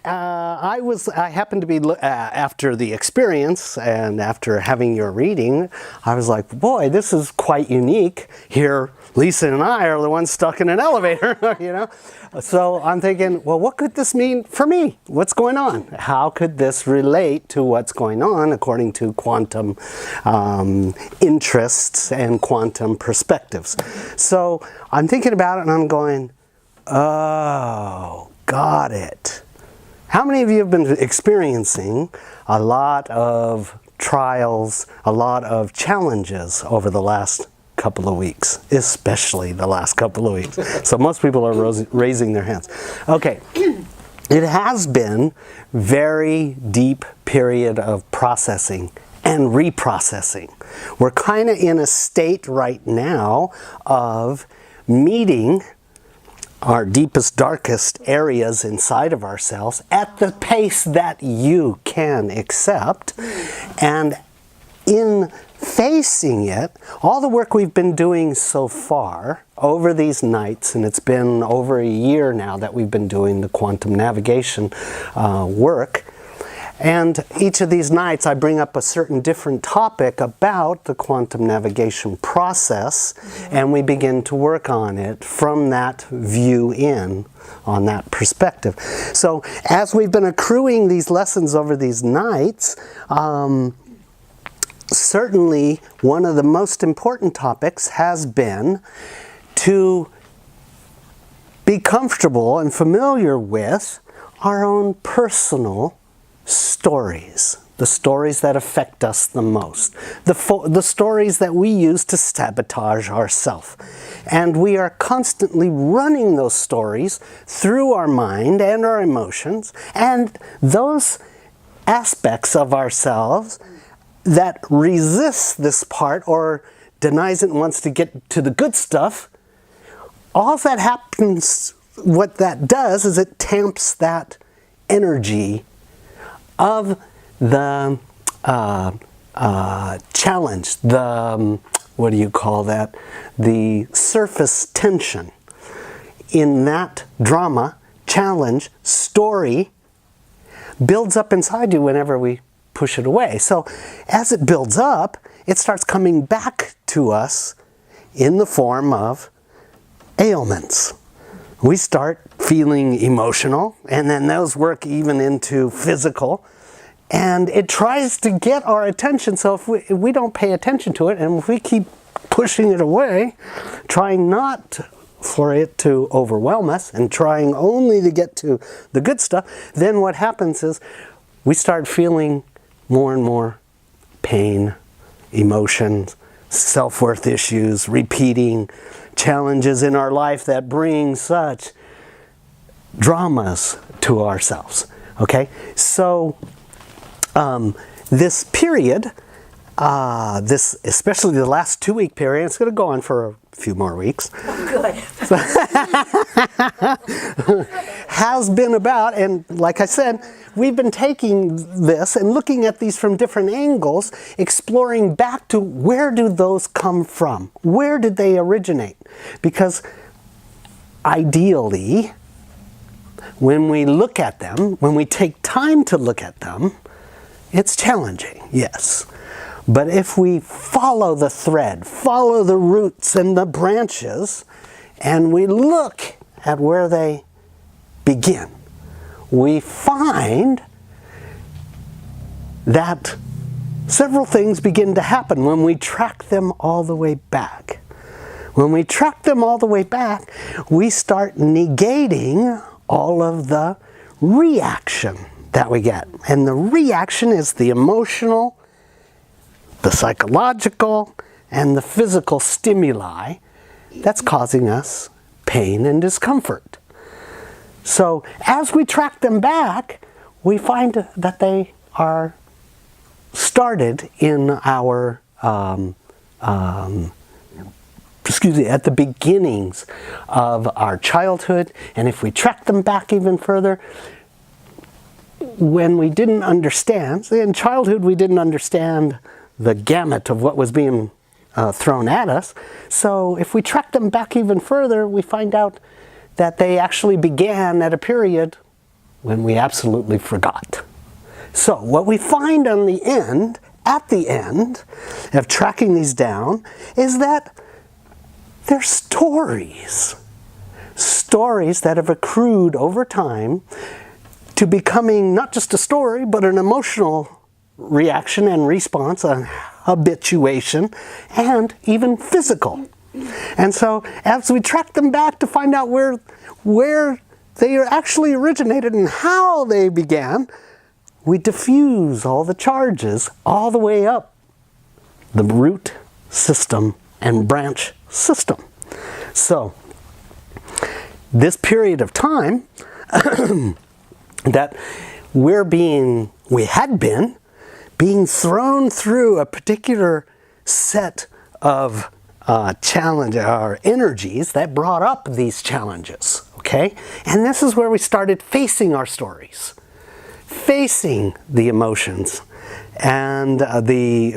I happened to be, after the experience and after having your reading, I was like, boy, this is quite unique. Here, Lisa and I are the ones stuck in an elevator, you know? So I'm thinking, well, what could this mean for me? What's going on? How could this relate to what's going on according to quantum interests and quantum perspectives? So I'm thinking about it and I'm going, oh, got it. How many of you have been experiencing a lot of trials, a lot of challenges over the last couple of weeks, especially the last couple of weeks? So most people are raising their hands. Okay, it has been very deep period of processing and reprocessing. We're kind of in a state right now of meeting our deepest, darkest areas inside of ourselves at the pace that you can accept. And in facing it, all the work we've been doing so far over these nights, and it's been over a year now that we've been doing the quantum navigation work. And each of these nights I bring up a certain different topic about the quantum navigation process, and we begin to work on it from that view in, on that perspective. So as we've been accruing these lessons over these nights, certainly one of the most important topics has been to be comfortable and familiar with our own personal stories, the stories that affect us the most, the stories that we use to sabotage ourselves. And we are constantly running those stories through our mind and our emotions, and those aspects of ourselves that resist this part or denies it and wants to get to the good stuff, all that happens, what that does is it tamps that energy of the challenge, the, what do you call that? The surface tension in that drama, challenge, story builds up inside you whenever we push it away. So as it builds up, it starts coming back to us in the form of ailments. We start feeling emotional, and then those work even into physical, and it tries to get our attention. So if we don't pay attention to it, and if we keep pushing it away, trying not for it to overwhelm us and trying only to get to the good stuff, then what happens is we start feeling more and more pain, emotions, self-worth issues, repeating challenges in our life that bring such dramas to ourselves. Okay, so this period, especially the last 2-week period, it's going to go on for a few more weeks. Good. Has been about, and like I said, we've been taking this and looking at these from different angles, exploring back to where do those come from? Where did they originate? Because ideally, when we look at them, when we take time to look at them, it's challenging, yes. But if we follow the thread, follow the roots and the branches, and we look at where they begin, we find that several things begin to happen when we track them all the way back. When we track them all the way back, we start negating all of the reaction that we get. And the reaction is the emotional, the psychological, and the physical stimuli that's causing us pain and discomfort. So as we track them back, we find that they are started in our, at the beginnings of our childhood. And if we track them back even further, when we didn't understand, in childhood we didn't understand the gamut of what was being thrown at us. So if we track them back even further, we find out that they actually began at a period when we absolutely forgot. So what we find at the end of tracking these down is that they're stories. Stories that have accrued over time to becoming not just a story, but an emotional reaction and response, a habituation, and even physical. And so as we track them back to find out where they actually originated and how they began, we diffuse all the charges all the way up the root system and branch system. So this period of time that we had been being thrown through a particular set of challenge or energies that brought up these challenges, okay? And this is where we started facing our stories, facing the emotions and the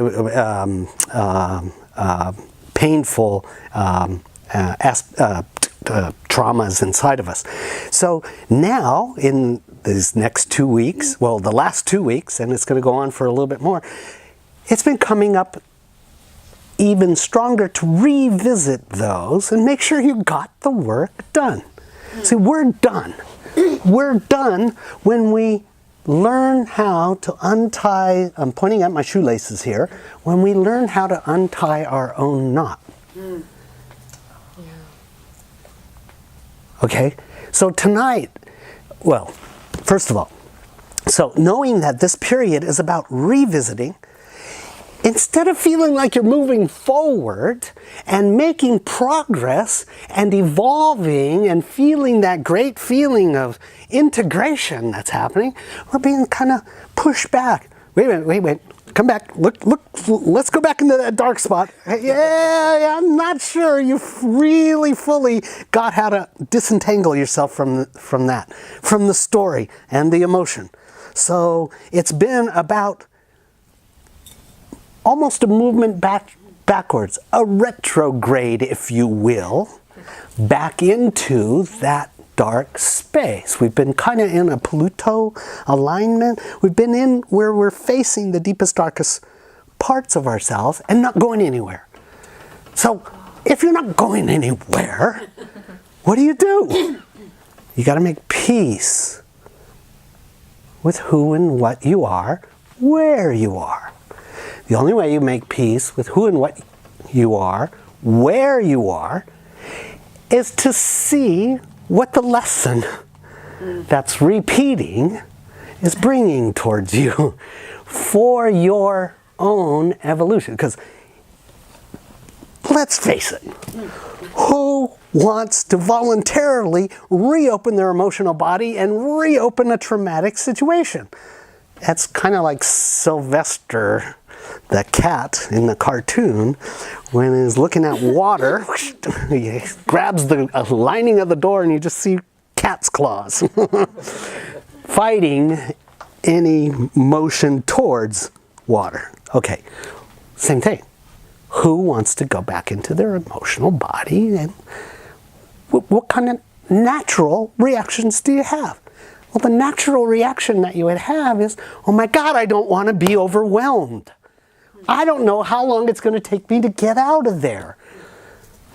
painful traumas inside of us. So now in these next 2 weeks, well, the last 2 weeks, and it's going to go on for a little bit more, it's been coming up even stronger to revisit those and make sure you got the work done. See, we're done. We're done when we learn how to untie, I'm pointing at my shoelaces here, when we learn how to untie our own knot. Okay, so tonight, well, first of all, so knowing that this period is about revisiting, instead of feeling like you're moving forward and making progress and evolving and feeling that great feeling of integration that's happening, we're being kind of pushed back. Wait a minute, come back, look, let's go back into that dark spot. Yeah, I'm not sure you've really fully got how to disentangle yourself from the story and the emotion. So it's been about almost a movement backwards, a retrograde, if you will, back into that dark space. We've been kind of in a Pluto alignment. We've been in where we're facing the deepest, darkest parts of ourselves and not going anywhere. So if you're not going anywhere, what do? You got to make peace with who and what you are, where you are. The only way you make peace with who and what you are, where you are, is to see what the lesson that's repeating is bringing towards you for your own evolution. Because let's face it, who wants to voluntarily reopen their emotional body and reopen a traumatic situation? That's kind of like Sylvester the cat in the cartoon, when he's looking at water, he grabs the lining of the door and you just see cat's claws fighting any motion towards water. Okay, same thing. Who wants to go back into their emotional body, and what kind of natural reactions do you have? Well, the natural reaction that you would have is, oh my God, I don't want to be overwhelmed. I don't know how long it's going to take me to get out of there.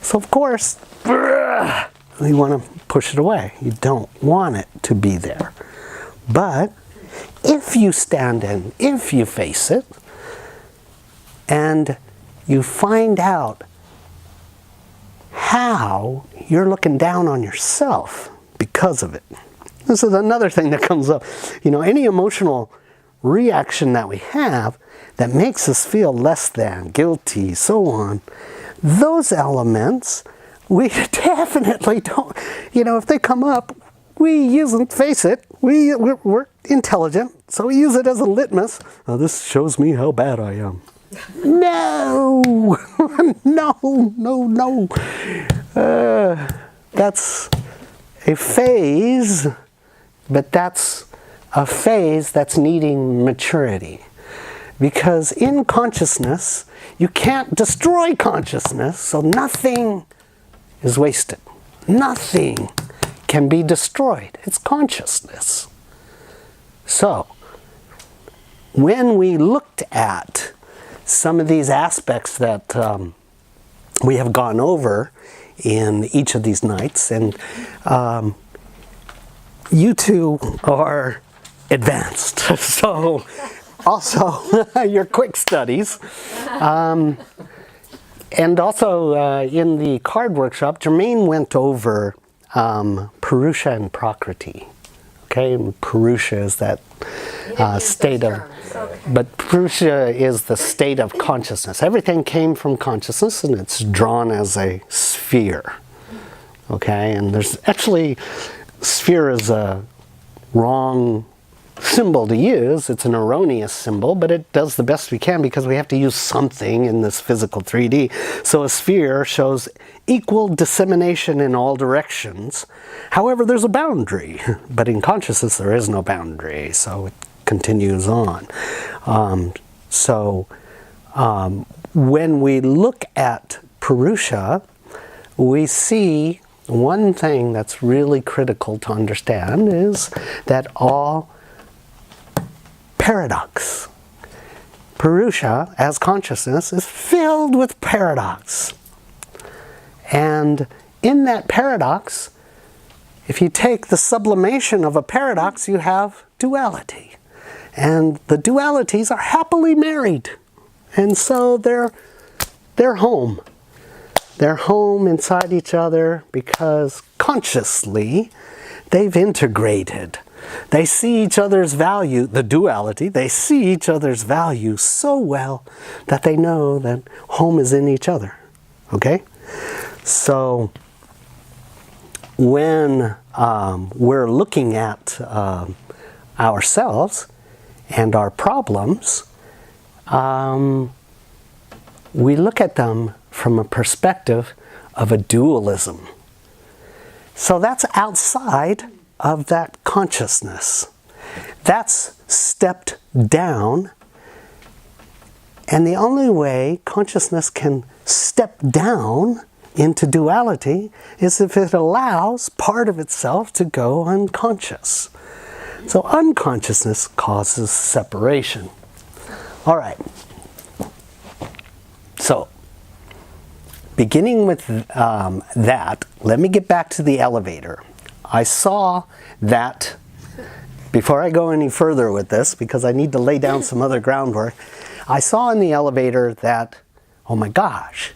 So of course, you want to push it away. You don't want it to be there. But if you stand in, if you face it, and you find out how you're looking down on yourself because of it. This is another thing that comes up. You know, any emotional reaction that we have that makes us feel less than, guilty, so on, those elements, we definitely don't, you know, if they come up, we use them, face it, we're intelligent, so we use it as a litmus. Oh, this shows me how bad I am. No, no. That's a phase, but that's a phase that's needing maturity. Because in consciousness, you can't destroy consciousness, so nothing is wasted. Nothing can be destroyed. It's consciousness. So, when we looked at some of these aspects that we have gone over in each of these nights, and you two are advanced, so also your quick studies. And also in the card workshop, Jermaine went over Purusha and Prakriti. Okay, and Purusha is that state of, but Purusha is the state of consciousness. Everything came from consciousness, and it's drawn as a sphere. Okay, and there's actually, sphere is a wrong symbol to use. It's an erroneous symbol, but it does the best we can because we have to use something in this physical 3D. So a sphere shows equal dissemination in all directions. However, there's a boundary, but in consciousness there is no boundary, so it continues on. When we look at Purusha, we see one thing that's really critical to understand is that all paradox. Purusha, as consciousness, is filled with paradox. And in that paradox, if you take the sublimation of a paradox, you have duality. And the dualities are happily married. And so they're home. They're home inside each other because consciously they've integrated. They see each other's value, the duality, they see each other's value so well that they know that home is in each other. Okay? So when we're looking at ourselves and our problems, we look at them from a perspective of a dualism. So that's outside of that consciousness. That's stepped down, and the only way consciousness can step down into duality is if it allows part of itself to go unconscious. So unconsciousness causes separation. All right. So, beginning with that, let me get back to the elevator. I saw that, before I go any further with this, because I need to lay down some other groundwork, I saw in the elevator that, oh my gosh,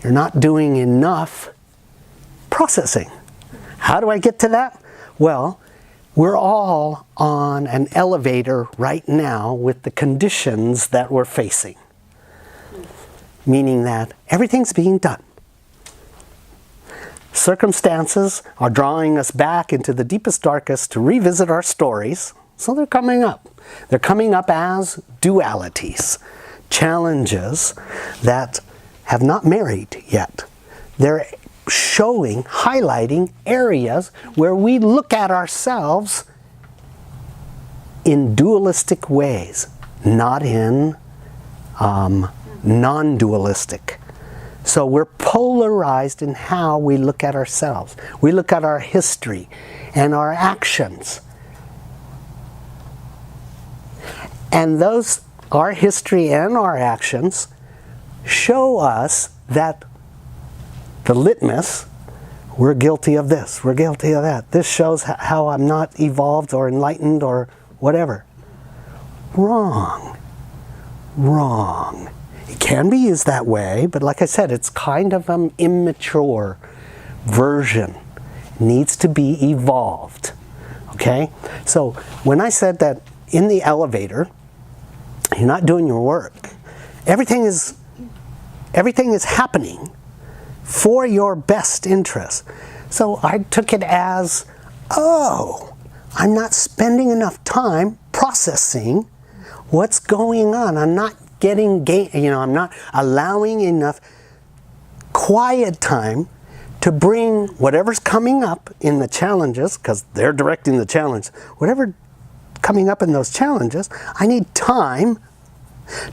you're not doing enough processing. How do I get to that? Well, we're all on an elevator right now with the conditions that we're facing. Meaning that everything's being done. Circumstances are drawing us back into the deepest, darkest to revisit our stories. So they're coming up. They're coming up as dualities, challenges that have not married yet. They're showing, highlighting areas where we look at ourselves in dualistic ways, not in non-dualistic. So we're polarized in how we look at ourselves. We look at our history and our actions. And those, our history and our actions, show us that the litmus, we're guilty of this, we're guilty of that. This shows how I'm not evolved or enlightened or whatever. Wrong. Wrong. It can be used that way, but like I said, it's kind of an immature version. It needs to be evolved. Okay? So when I said that in the elevator, you're not doing your work, everything is happening for your best interest. So I took it as, oh, I'm not spending enough time processing what's going on. I'm not I'm not allowing enough quiet time to bring whatever's coming up in the challenges, because they're directing the challenge, whatever coming up in those challenges, I need time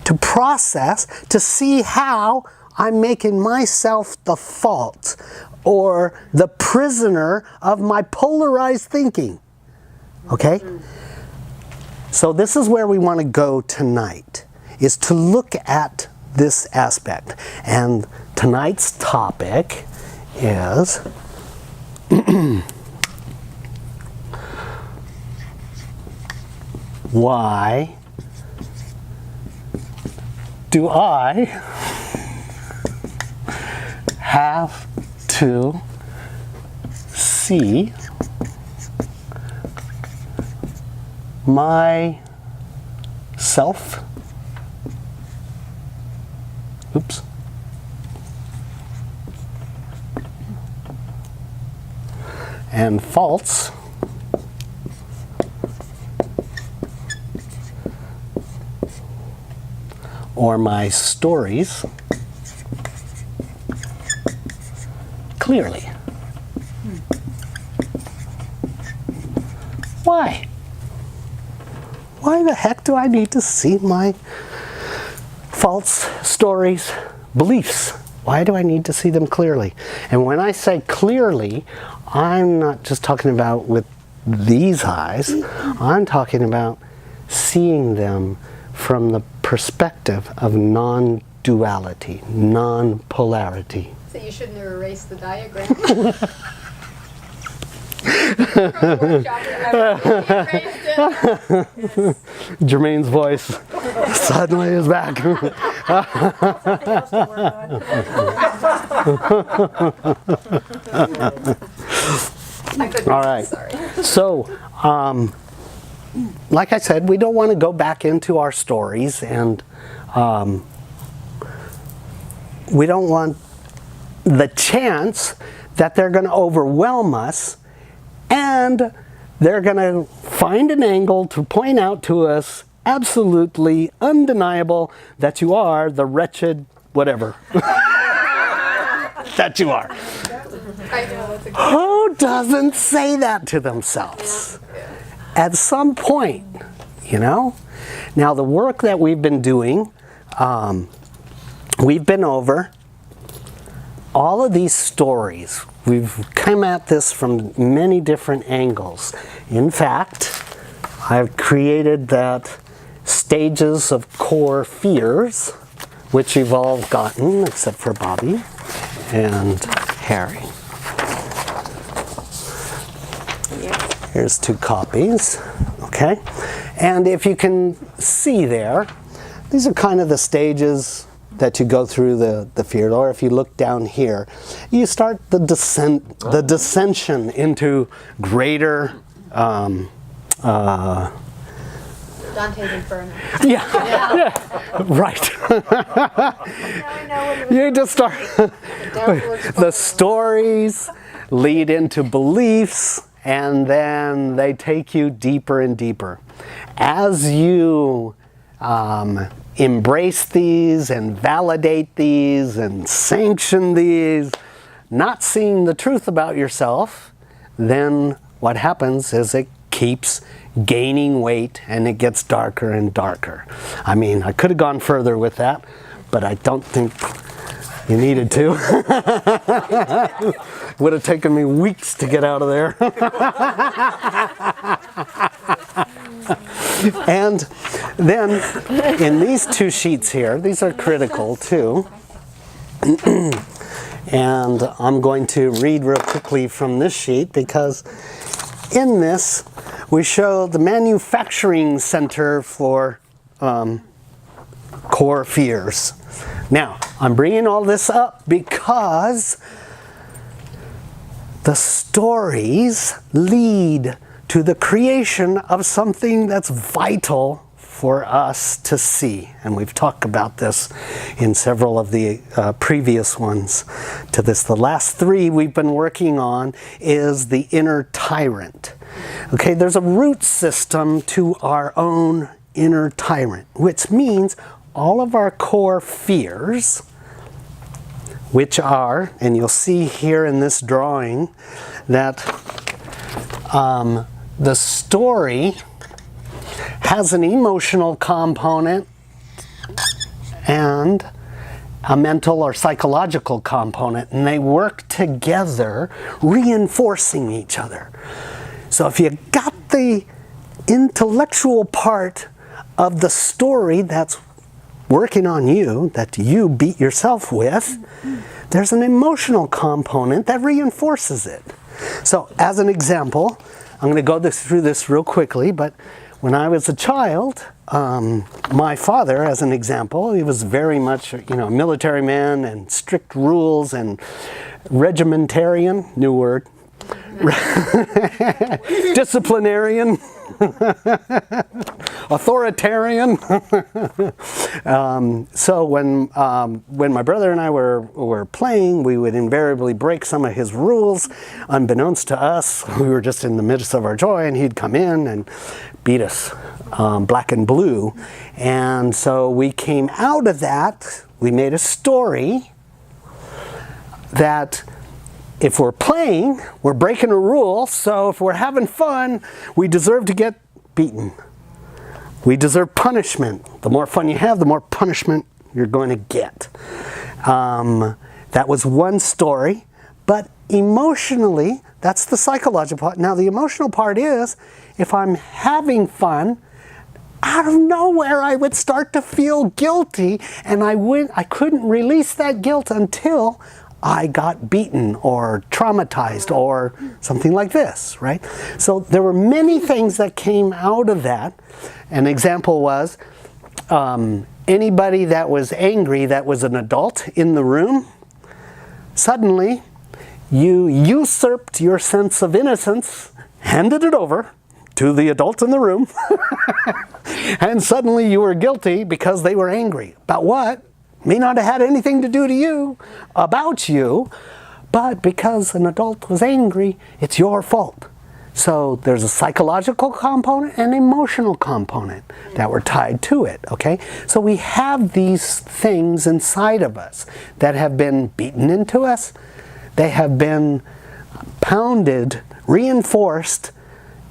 to process, to see how I'm making myself the fault or the prisoner of my polarized thinking. Okay? So this is where we want to go tonight, is to look at this aspect. And tonight's topic is why do I have to see myself, and faults or my stories clearly? Why? Why the heck do I need to see my faults, stories, beliefs? Why do I need to see them clearly? And when I say clearly, I'm not just talking about with these eyes. I'm talking about seeing them from the perspective of non-duality, non-polarity. So you shouldn't have erased the diagram. Jermaine's voice suddenly is back. All right. Sorry. So, like I said, we don't want to go back into our stories, and we don't want the chance that they're going to overwhelm us and they're going to find an angle to point out to us absolutely undeniable that you are the wretched whatever that you are. I know, that's Who doesn't say that to themselves? At some point, you know? Now the work that we've been doing, we've been over all of these stories. We've come at this from many different angles. In fact, I've created that stages of core fears, which you've all gotten, except for Bobby and Harry. Here's 2 copies, okay? And if you can see there, these are kind of the stages that you go through the fear. Or if you look down here, you start the dissension into greater Dante's Inferno. yeah, right. You just start the stories lead into beliefs, and then they take you deeper and deeper as you embrace these and validate these and sanction these, not seeing the truth about yourself. Then what happens is it keeps gaining weight and it gets darker and darker. I mean, I could have gone further with that, but I don't think you needed to. Would have taken me weeks to get out of there. And then in these 2 sheets here, these are critical too. And I'm going to read real quickly from this sheet, because in this we show the manufacturing center for core fears. Now, I'm bringing all this up because the stories lead to the creation of something that's vital for us to see. And we've talked about this in several of the previous ones to this. The last 3 we've been working on is the inner tyrant. Okay, there's a root system to our own inner tyrant, which means all of our core fears, which are, and you'll see here in this drawing, that the story has an emotional component and a mental or psychological component, and they work together, reinforcing each other. So if you got the intellectual part of the story that's working on you, that you beat yourself with, there's an emotional component that reinforces it. So as an example, I'm going to go through this real quickly, but when I was a child, my father, as an example, he was very much, a military man and strict rules and regimentarian, new word, disciplinarian, authoritarian. So when my brother and I were playing, we would invariably break some of his rules, unbeknownst to us. We were just in the midst of our joy, and he'd come in and beat us black and blue. And so we came out of that. We made a story that if we're playing, we're breaking a rule, so if we're having fun, we deserve to get beaten. We deserve punishment. The more fun you have, the more punishment you're going to get. That was one story, but emotionally, that's the psychological part. Now the emotional part is, if I'm having fun, out of nowhere I would start to feel guilty, and I couldn't release that guilt until I got beaten or traumatized or something like this, right? So there were many things that came out of that. An example was anybody that was angry that was an adult in the room, suddenly you usurped your sense of innocence, handed it over to the adult in the room, and suddenly you were guilty because they were angry. About what? May not have had anything to do to you, about you, but because an adult was angry, it's your fault. So there's a psychological component and emotional component that were tied to it, okay? So we have these things inside of us that have been beaten into us. They have been pounded, reinforced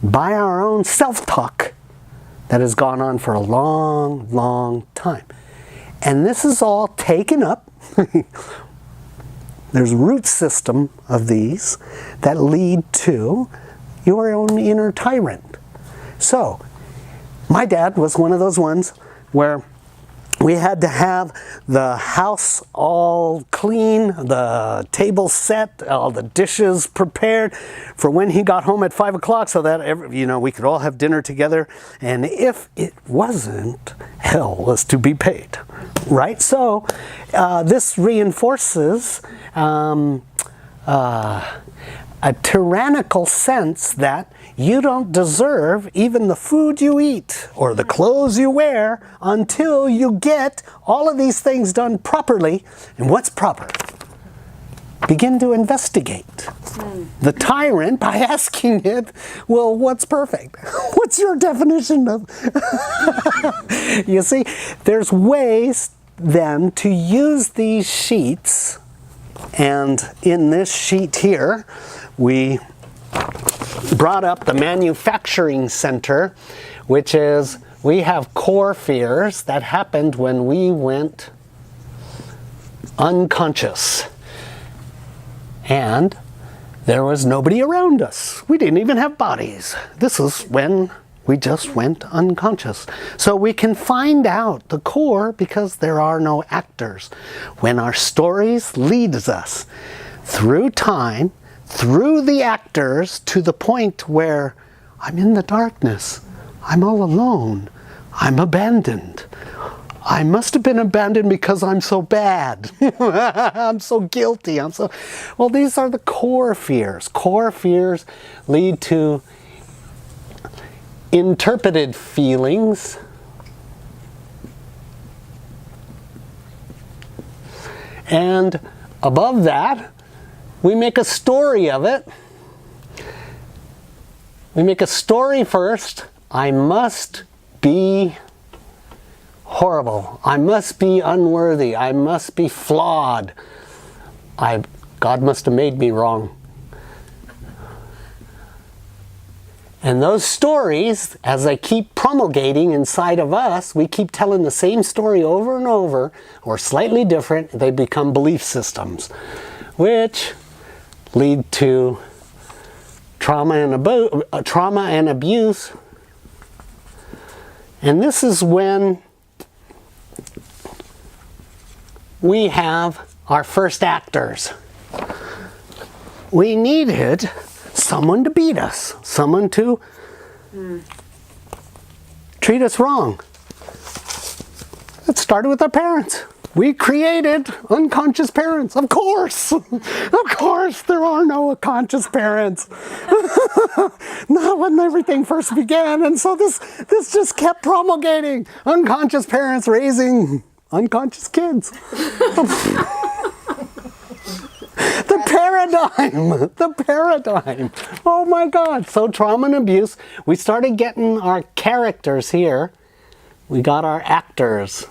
by our own self-talk that has gone on for a long, long time. And this is all taken up. There's a root system of these that lead to your own inner tyrant. So, my dad was one of those ones where we had to have the house all clean, the table set, all the dishes prepared for when he got home at 5 o'clock so that we could all have dinner together. And if it wasn't, hell was to be paid, right? So this reinforces a tyrannical sense that you don't deserve even the food you eat or the clothes you wear until you get all of these things done properly. And what's proper? Begin to investigate the tyrant by asking it, well, what's perfect? What's your definition of? You see, there's ways then to use these sheets. And in this sheet here, we brought up the manufacturing center, which is we have core fears that happened when we went unconscious. And there was nobody around us. We didn't even have bodies. This is when we just went unconscious. So we can find out the core because there are no actors. When our stories leads us through time, through the actors, to the point where I'm in the darkness, I'm all alone, I'm abandoned. I must have been abandoned because I'm so bad. I'm so guilty. Well, these are the core fears. Core fears lead to interpreted feelings. And above that, we make a story of it. We make a story first. I must be horrible. I must be unworthy. I must be flawed. God must have made me wrong. And those stories, as they keep promulgating inside of us, we keep telling the same story over and over, or slightly different, they become belief systems, which lead to trauma and abuse, And this is when we have our first actors. We needed someone to beat us, someone to treat us wrong. It started with our parents. We created unconscious parents. Of course. Of course, there are no conscious parents. Not when everything first began. And so this just kept promulgating. Unconscious parents raising unconscious kids. The paradigm. Oh my God. So trauma and abuse, we started getting our characters here. We got our actors.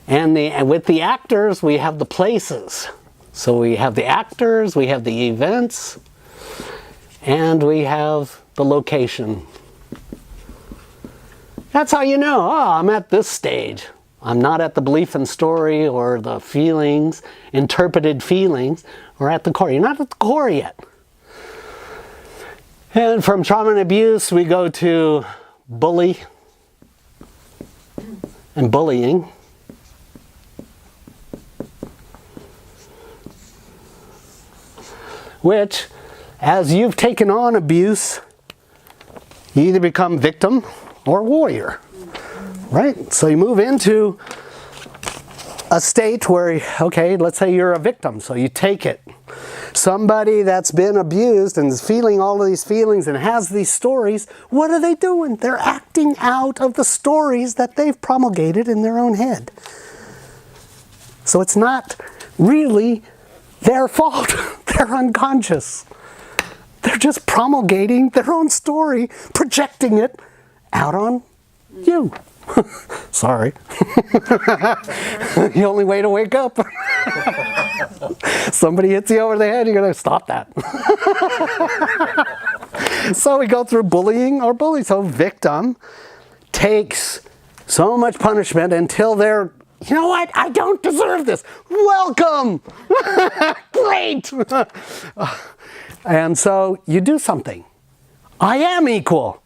And with the actors, we have the places. So we have the actors, we have the events, and we have the location. That's how you know, I'm at this stage. I'm not at the belief and story or the feelings, interpreted feelings, or at the core. You're not at the core yet. And from trauma and abuse, we go to bully and bullying. Which, as you've taken on abuse, you either become victim or warrior, right? So you move into a state where, okay, let's say you're a victim, so you take it. Somebody that's been abused and is feeling all of these feelings and has these stories, what are they doing? They're acting out of the stories that they've promulgated in their own head. So it's not really their fault. They're unconscious. They're just promulgating their own story, projecting it out on you. Sorry. The only way to wake up. Somebody hits you over the head, you're going to stop that. So we go through bullying or bully. So victim takes so much punishment until they're, you know what? I don't deserve this. Welcome. Great. And so you do something. I am equal.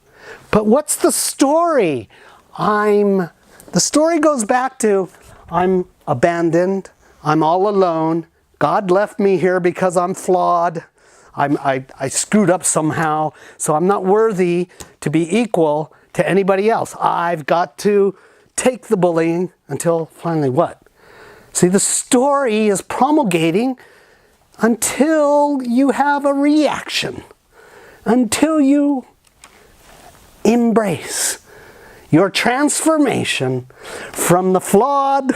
But what's the story? The story goes back to, I'm abandoned. I'm all alone. God left me here because I'm flawed. I screwed up somehow. So I'm not worthy to be equal to anybody else. I've got to take the bullying until finally what? See, the story is promulgating until you have a reaction, until you embrace your transformation from the flawed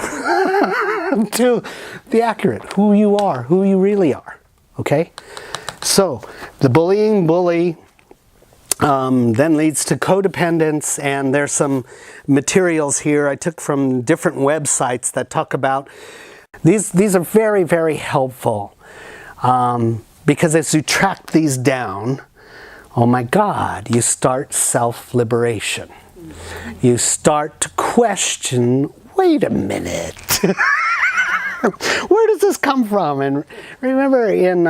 to the accurate, who you are, who you really are, okay? So the bully then leads to codependence, and there's some materials here I took from different websites that talk about these are very, very helpful because as you track these down, oh my God, you start self-liberation. You start to question, wait a minute, where does this come from? And remember in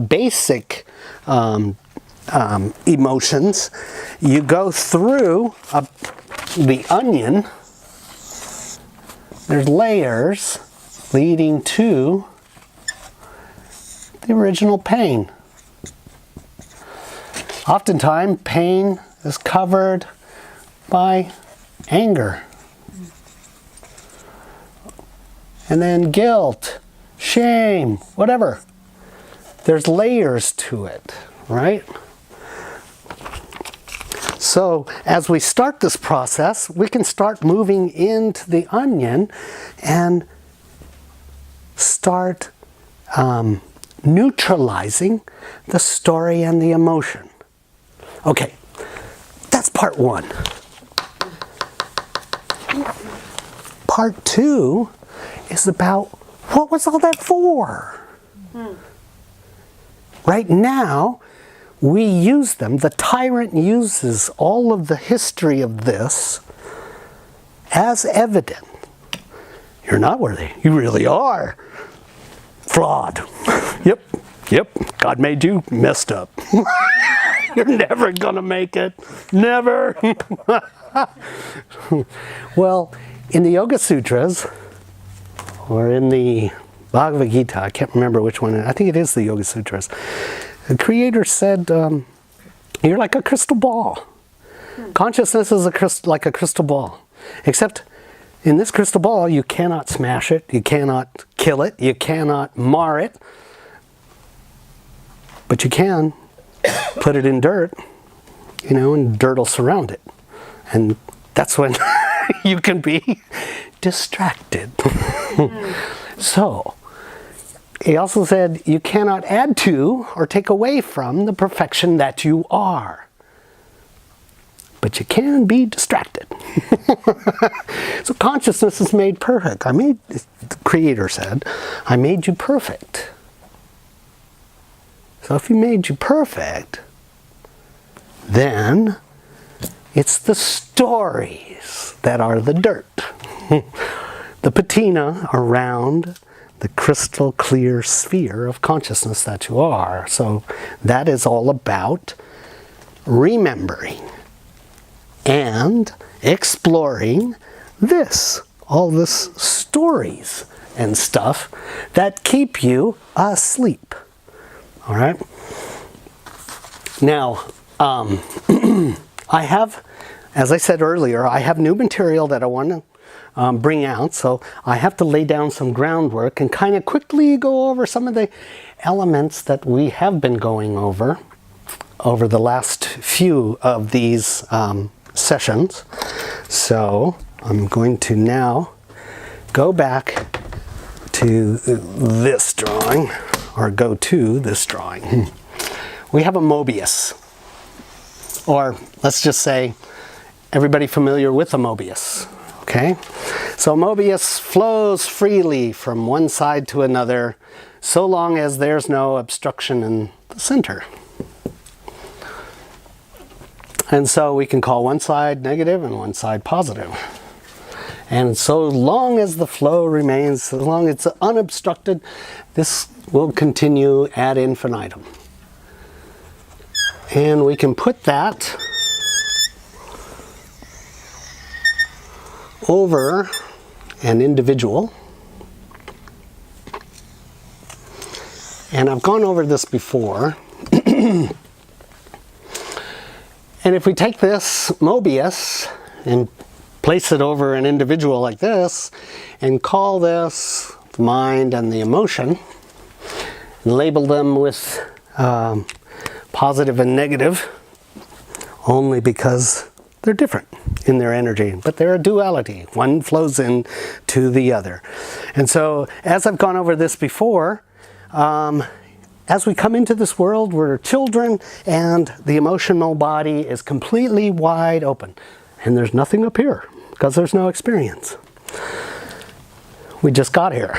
basic emotions, you go through the onion. There's layers leading to the original pain. Oftentimes, pain is covered by anger. And then guilt, shame, whatever. There's layers to it, right? So as we start this process, we can start moving into the onion and start neutralizing the story and the emotion. Okay, that's part one. Part two is about, what was all that for? Right now, we use them. The tyrant uses all of the history of this as evidence. You're not worthy. You really are flawed. Yep. God made you messed up. You're never gonna make it. Never. Well, in the Yoga Sutras, or in the Bhagavad Gita, I can't remember which one, I think it is the Yoga Sutras, the Creator said, you're like a crystal ball. Consciousness is like a crystal ball. Except in this crystal ball, you cannot smash it, you cannot kill it, you cannot mar it, but you can put it in dirt, and dirt will surround it. And that's when you can be distracted. So, he also said you cannot add to or take away from the perfection that you are. But you can be distracted. So consciousness is made perfect. The Creator said, I made you perfect. So if He made you perfect, then it's the stories that are the dirt. The patina around the crystal clear sphere of consciousness that you are. So that is all about remembering and exploring all this stories and stuff that keep you asleep. All right? Now, I have, as I said earlier, I have new material that I want to bring out, so I have to lay down some groundwork and kind of quickly go over some of the elements that we have been going over the last few of these sessions. So I'm going to now go back to this drawing, or go to this drawing. We have a Möbius, or let's just say, everybody familiar with a Möbius? Okay, so Möbius flows freely from one side to another so long as there's no obstruction in the center. And so we can call one side negative and one side positive. And so long as the flow remains, so long as it's unobstructed, this will continue ad infinitum. And we can put that over an individual. And I've gone over this before. And if we take this Möbius and place it over an individual like this, and call this the mind and the emotion, and label them with positive and negative, only because they're different in their energy, but they're a duality. One flows into the other. And so, as I've gone over this before, as we come into this world, we're children, and the emotional body is completely wide open. And there's nothing up here, because there's no experience. We just got here,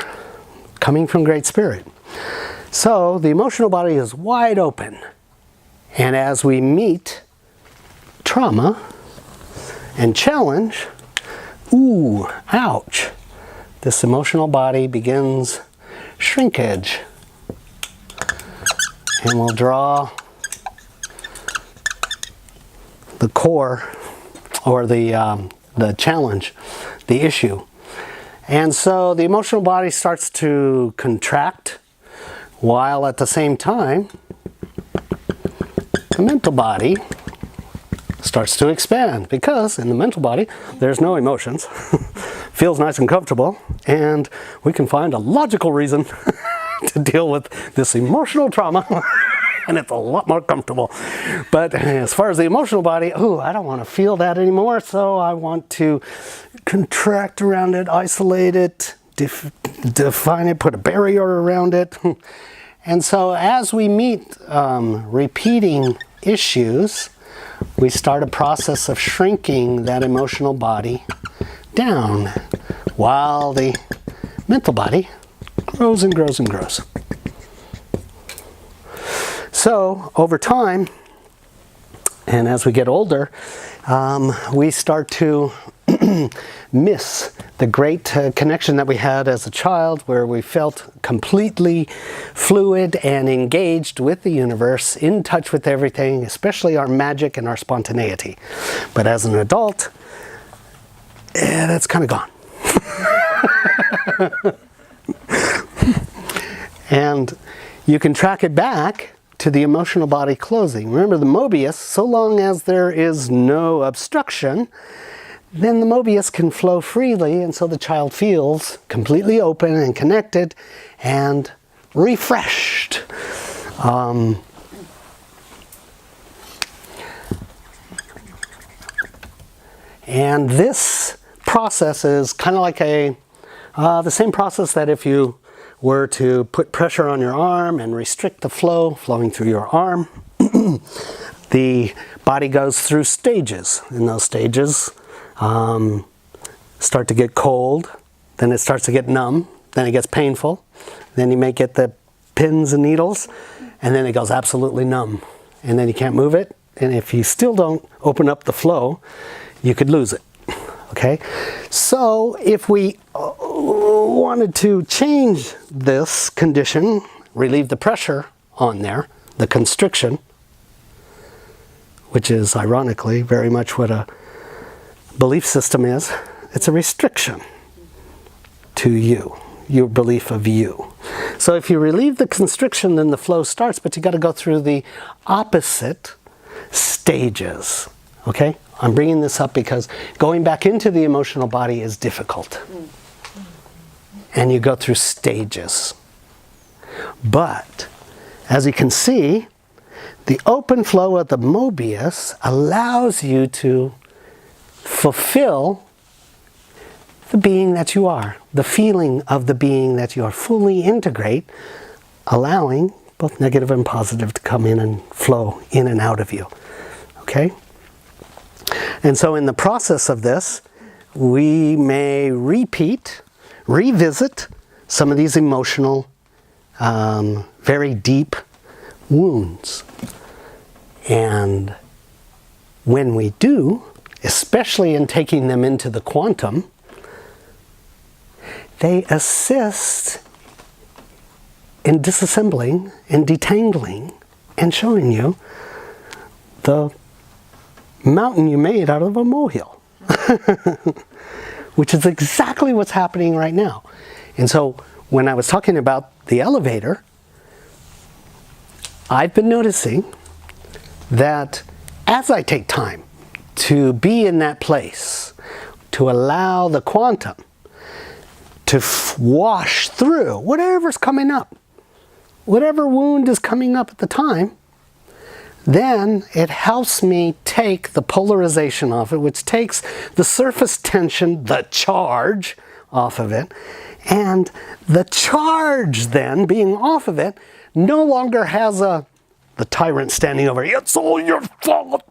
coming from Great Spirit. So, the emotional body is wide open. And as we meet trauma and challenge, ooh, ouch, this emotional body begins shrinkage. And we'll draw the core, or the challenge, the issue. And so the emotional body starts to contract, while at the same time, the mental body starts to expand, because in the mental body, there's no emotions, feels nice and comfortable, and we can find a logical reason to deal with this emotional trauma, and it's a lot more comfortable. But as far as the emotional body, I don't want to feel that anymore, so I want to contract around it, isolate it, define it, put a barrier around it. And so as we meet repeating issues, we start a process of shrinking that emotional body down, while the mental body grows and grows and grows. So, over time, and as we get older, we start to miss the great connection that we had as a child, where we felt completely fluid and engaged with the universe, in touch with everything, especially our magic and our spontaneity. But as an adult, that's kind of gone. And you can track it back to the emotional body closing. Remember the Möbius, so long as there is no obstruction, then the Möbius can flow freely, and so the child feels completely open and connected and refreshed. And this process is kind of like the same process that if you were to put pressure on your arm and restrict the flow flowing through your arm, the body goes through stages. And those stages start to get cold, then it starts to get numb, then it gets painful, then you may get the pins and needles, and then it goes absolutely numb. And then you can't move it, and if you still don't open up the flow, you could lose it. Okay, so if we wanted to change this condition, relieve the pressure on there, the constriction, which is ironically very much what a belief system is, it's a restriction to you, your belief of you. So if you relieve the constriction, then the flow starts, but you got to go through the opposite stages. Okay? I'm bringing this up because going back into the emotional body is difficult. And you go through stages. But, as you can see, the open flow of the Möbius allows you to fulfill the being that you are, the feeling of the being that you are, fully integrate, allowing both negative and positive to come in and flow in and out of you. Okay? And so in the process of this, we may revisit some of these emotional, very deep wounds. And when we do, especially in taking them into the quantum, they assist in disassembling and detangling and showing you the mountain you made out of a molehill. Which is exactly what's happening right now. And so when I was talking about the elevator, I've been noticing that as I take time to be in that place, to allow the quantum to wash through whatever's coming up, whatever wound is coming up at the time, then it helps me take the polarization off it, which takes the surface tension, the charge, off of it. And the charge then, being off of it, no longer has the tyrant standing over, it's all your fault.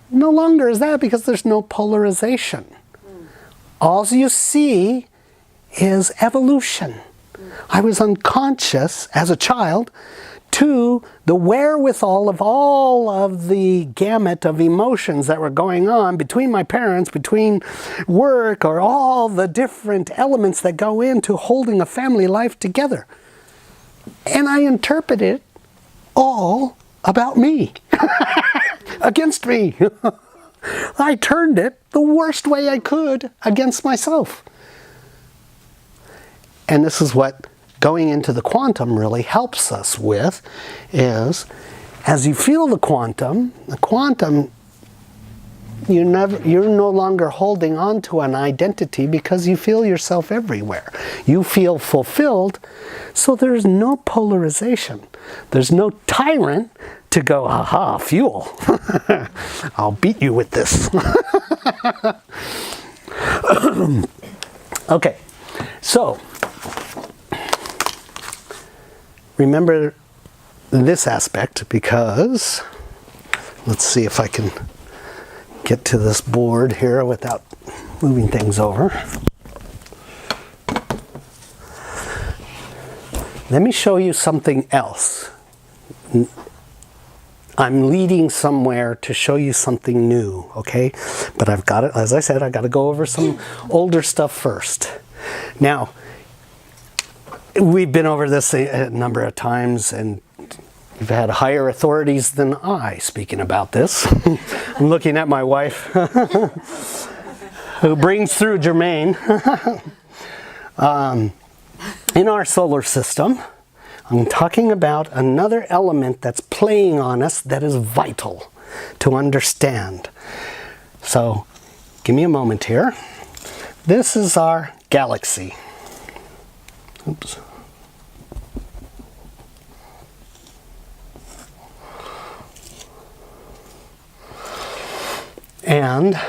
No longer is that, because there's no polarization. All you see is evolution. I was unconscious as a child to the wherewithal of all of the gamut of emotions that were going on between my parents, between work, or all the different elements that go into holding a family life together. And I interpreted all about me, against me. I turned it the worst way I could against myself. And this is what going into the quantum really helps us with, is as you feel the quantum, you're no longer holding on to an identity, because you feel yourself everywhere. You feel fulfilled, so there's no polarization. There's no tyrant to go, aha, fuel. I'll beat you with this. Okay, so remember this aspect, because let's see if I can get to this board here without moving things over. Let me show you something else. I'm leading somewhere to show you something new, okay? But I've got to, as I said, I've got to go over some older stuff first. Now, we've been over this a number of times, and you've had higher authorities than I speaking about this. I'm looking at my wife, who brings through Germain. In our solar system, I'm talking about another element that's playing on us that is vital to understand. So, give me a moment here. This is our galaxy. Oops. And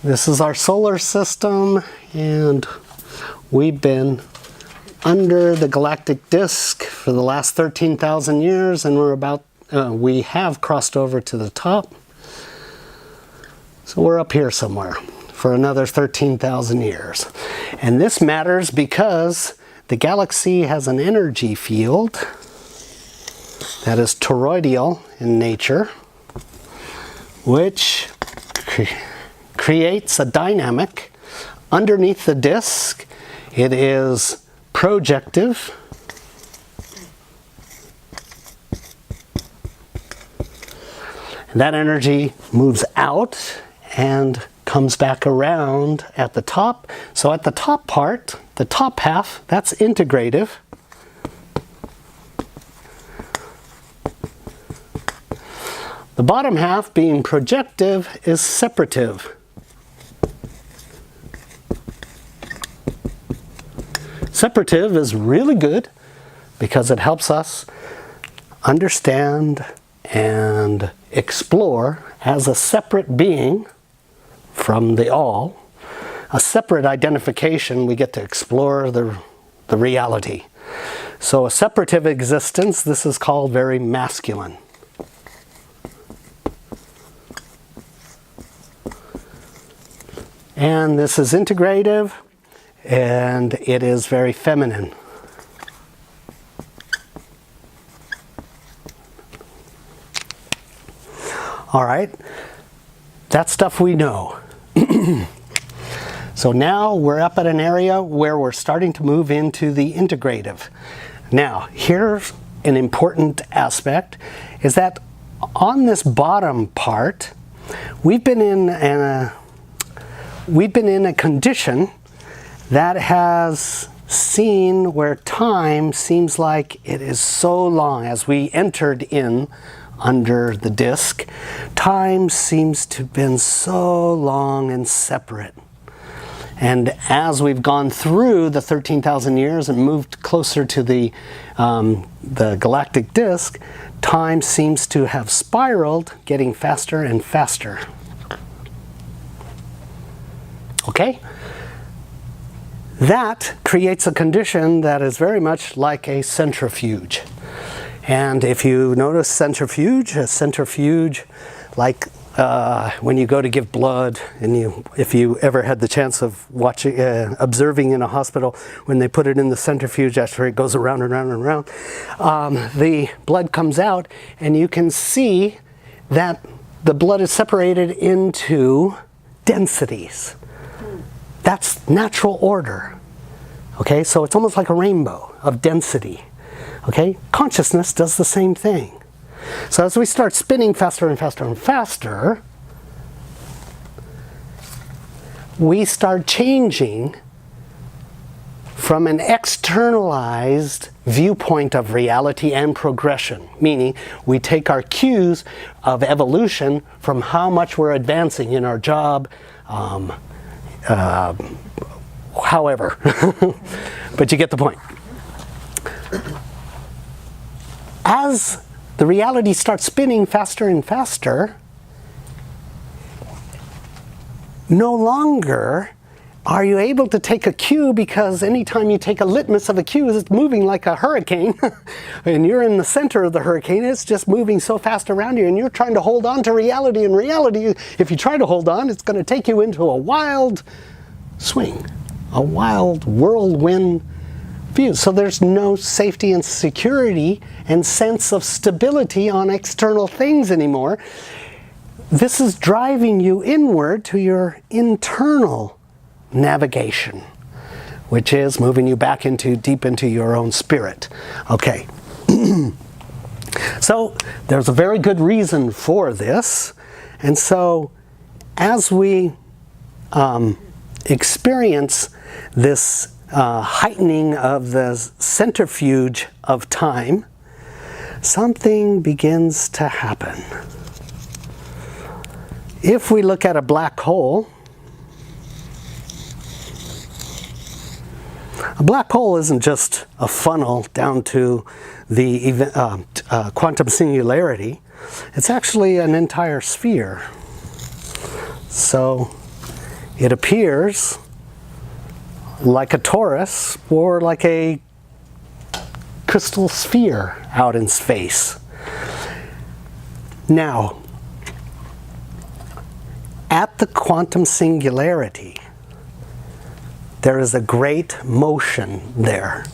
this is our solar system, and we've been under the galactic disk for the last 13,000 years, and we have crossed over to the top. So we're up here somewhere for another 13,000 years. And this matters because the galaxy has an energy field that is toroidal in nature, which creates a dynamic underneath the disk. It is projective, and that energy moves out and comes back around at the top. So at the top part, the top half, that's integrative. The bottom half, being projective, is separative. Separative is really good because it helps us understand and explore as a separate being from the all. A separate identification, we get to explore the reality. So a separative existence, this is called very masculine. And this is integrative, and it is very feminine. All right, that stuff we know. So now we're up at an area where we're starting to move into the integrative. Now, here's an important aspect, is that on this bottom part, we've been in a condition that has seen where time seems like it is so long. As we entered in under the disk, time seems to have been so long and separate. And as we've gone through the 13,000 years and moved closer to the galactic disk, time seems to have spiraled, getting faster and faster. Okay? That creates a condition that is very much like a centrifuge. And if you notice a centrifuge like when you go to give blood, and if you ever had the chance of observing in a hospital, when they put it in the centrifuge after it goes around and around and around, the blood comes out, and you can see that the blood is separated into densities. That's natural order. Okay, so it's almost like a rainbow of density. Okay, consciousness does the same thing. So as we start spinning faster and faster and faster, we start changing from an externalized viewpoint of reality and progression, meaning we take our cues of evolution from how much we're advancing in our job, however, but you get the point. As the reality starts spinning faster and faster, no longer are you able to take a cue, because anytime you take a litmus of a cue, it's moving like a hurricane, and you're in the center of the hurricane, it's just moving so fast around you, and you're trying to hold on to reality, and reality, if you try to hold on, it's going to take you into a wild swing, a wild whirlwind fused. So there's no safety and security and sense of stability on external things anymore. This is driving you inward to your internal navigation, which is moving you back deep into your own spirit. Okay. So there's a very good reason for this. And so as we experience this heightening of the centrifuge of time, something begins to happen. If we look at a black hole, a black hole isn't just a funnel down to the quantum singularity. It's actually an entire sphere. So it appears like a torus or like a crystal sphere out in space. Now, at the quantum singularity, there is a great motion there,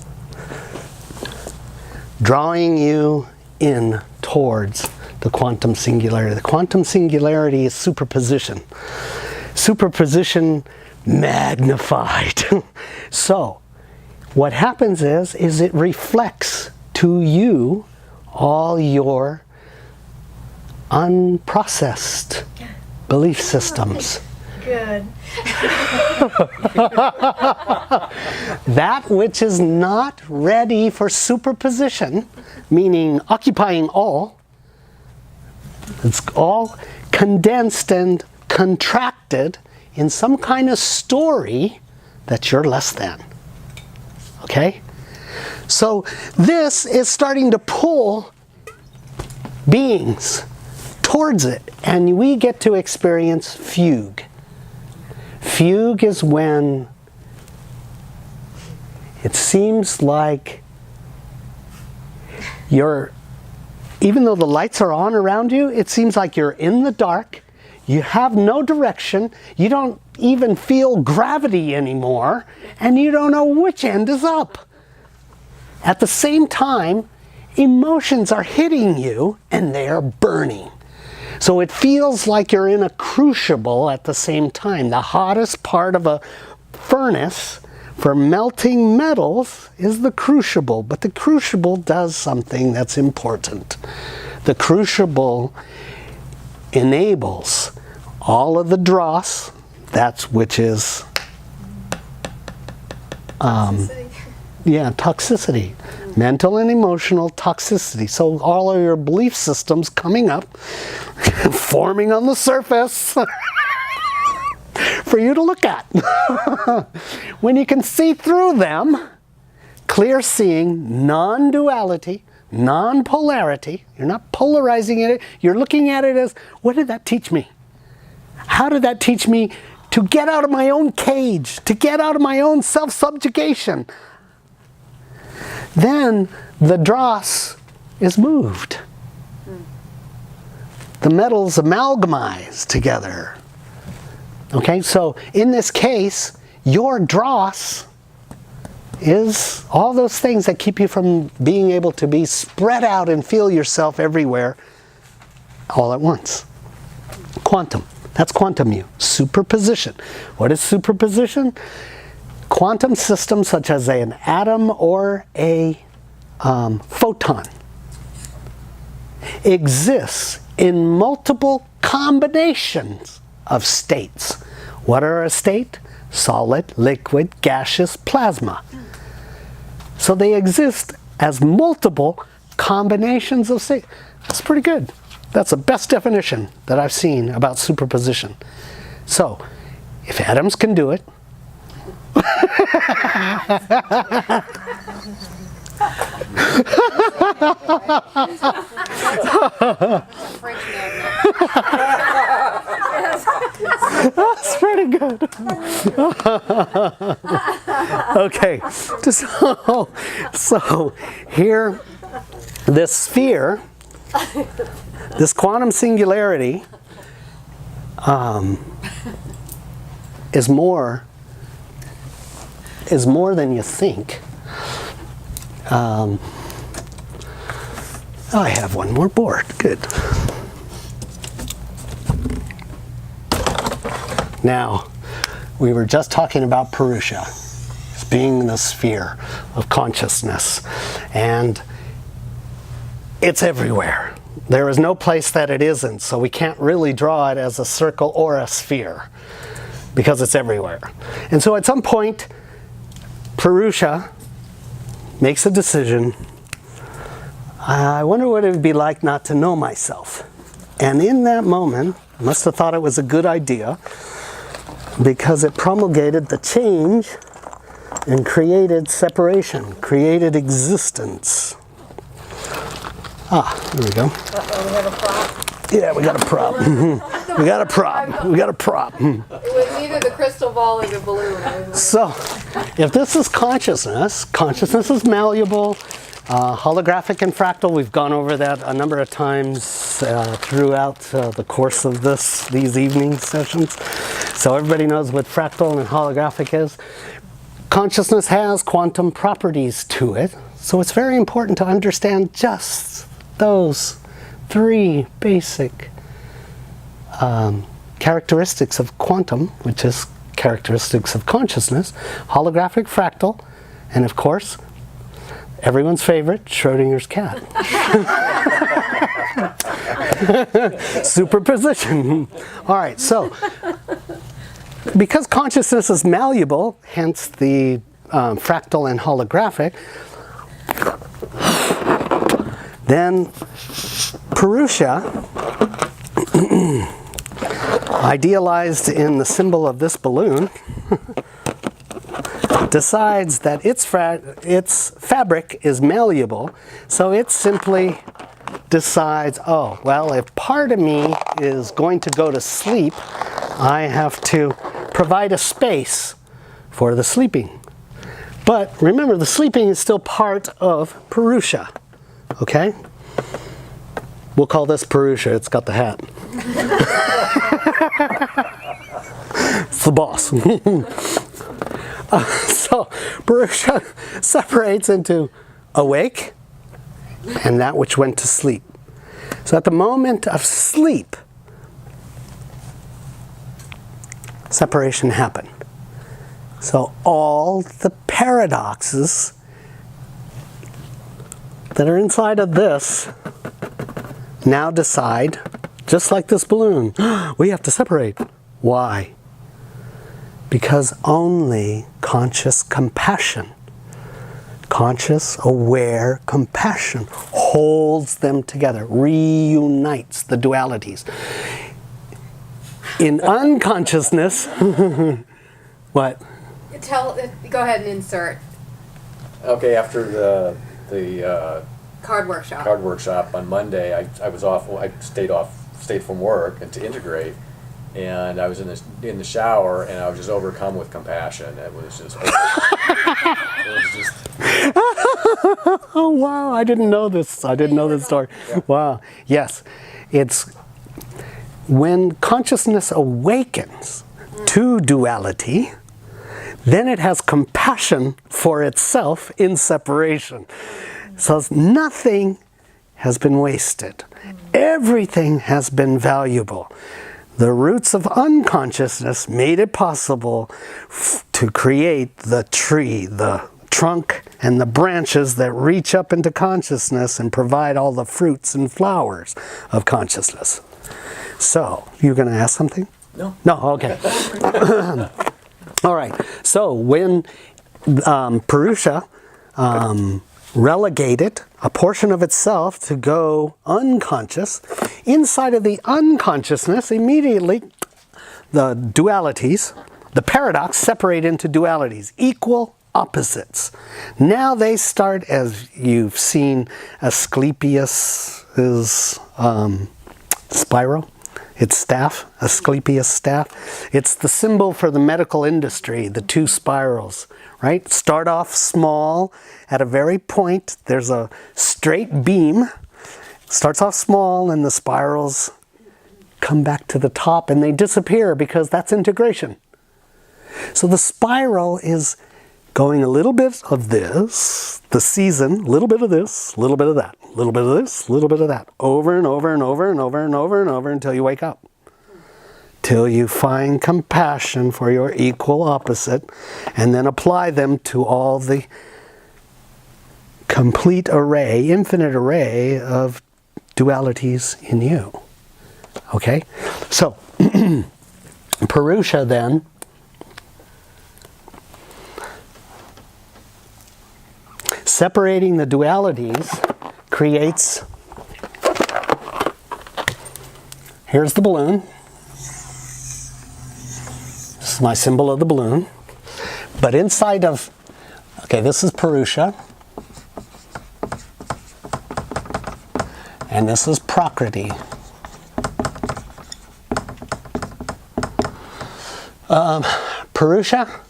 drawing you in towards the quantum singularity. The quantum singularity is superposition. Superposition magnified. So, what happens is it reflects to you all your unprocessed belief systems. Good. That which is not ready for superposition, meaning occupying all, it's all condensed and contracted in some kind of story that you're less than. Okay? So this is starting to pull beings towards it, and we get to experience fugue. Fugue is when it seems like even though the lights are on around you, it seems like you're in the dark, you have no direction, you don't even feel gravity anymore, and you don't know which end is up. At the same time, emotions are hitting you and they are burning. So it feels like you're in a crucible at the same time. The hottest part of a furnace for melting metals is the crucible, but the crucible does something that's important. The crucible enables all of the dross, which is toxicity. Mental and emotional toxicity. So all of your belief systems coming up, forming on the surface for you to look at. When you can see through them, clear seeing, non-duality, non-polarity, you're not polarizing it, you're looking at it as, what did that teach me? How did that teach me to get out of my own cage, to get out of my own self-subjugation? Then the dross is moved. The metals amalgamize together. Okay, so in this case, your dross is all those things that keep you from being able to be spread out and feel yourself everywhere all at once. Quantum. That's quantum you. Superposition. What is superposition? Quantum systems such as an atom or a photon exists in multiple combinations of states. What are a state? Solid, liquid, gaseous, plasma. So they exist as multiple combinations of states. That's pretty good. That's the best definition that I've seen about superposition. So, if atoms can do it, that's pretty good. Okay, so here, this sphere, this quantum singularity is more than you think. I have one more board. Good. Now, we were just talking about Purusha as being the sphere of consciousness, and it's everywhere. There is no place that it isn't, so we can't really draw it as a circle or a sphere because it's everywhere. And so at some point, Purusha makes a decision. I wonder what it would be like not to know myself. And in that moment, I must have thought it was a good idea because it promulgated the change and created separation, created existence. There we go. Uh-oh, we have a prop. Yeah, we got a prop. We got a prop. We got a prop. It was either the crystal ball or the balloon. So, if this is consciousness, consciousness is malleable, holographic and fractal. We've gone over that a number of times throughout the course of these evening sessions. So everybody knows what fractal and holographic is. Consciousness has quantum properties to it, so it's very important to understand just those three basic characteristics of quantum, which is characteristics of consciousness: holographic, fractal, and of course, everyone's favorite, Schrodinger's cat. Superposition. All right, so because consciousness is malleable, hence the fractal and holographic, then Purusha, idealized in the symbol of this balloon, decides that its fabric is malleable, so it simply decides, oh, well, if part of me is going to go to sleep, I have to provide a space for the sleeping. But remember, the sleeping is still part of Purusha, okay? We'll call this Purusha, it's got the hat. It's the boss. So Purusha separates into awake and that which went to sleep. So at the moment of sleep, separation happened. So all the paradoxes that are inside of this now decide, just like this balloon, we have to separate. Why? Because only conscious compassion, conscious, aware compassion holds them together, reunites the dualities. In unconsciousness, what? Go ahead and insert. Okay, after the Card workshop. card workshop on Monday, I was off. I stayed from work and to integrate, and I was in the shower, and I was just overcome with compassion. It was just. Oh wow! I didn't know this. I didn't know this story. Yeah. Wow. Yes, it's when consciousness awakens to duality, then it has compassion for itself in separation. So nothing has been wasted. Everything has been valuable. The roots of unconsciousness made it possible to create the tree, the trunk, and the branches that reach up into consciousness and provide all the fruits and flowers of consciousness. So, you're going to ask something? No. No, okay. All right. So, when Purusha relegated a portion of itself to go unconscious, inside of the unconsciousness, immediately the dualities, the paradox, separate into dualities, equal opposites. Now they start, as you've seen Asclepius's spiral, its staff, Asclepius staff. It's the symbol for the medical industry, the two spirals, right? Start off small at a very point. There's a straight beam. Starts off small and the spirals come back to the top and they disappear because that's integration. So the spiral is going a little bit of this, the season, a little bit of this, a little bit of that, a little bit of this, a little bit of that, over and over and over and over and over and over until you wake up. Till you find compassion for your equal opposite, and then apply them to all the complete array, infinite array of dualities in you. Okay? So, Purusha then separating the dualities creates, here's the balloon. This is my symbol of the balloon. But inside of, okay, this is Purusha. And this is Prakriti. Purusha,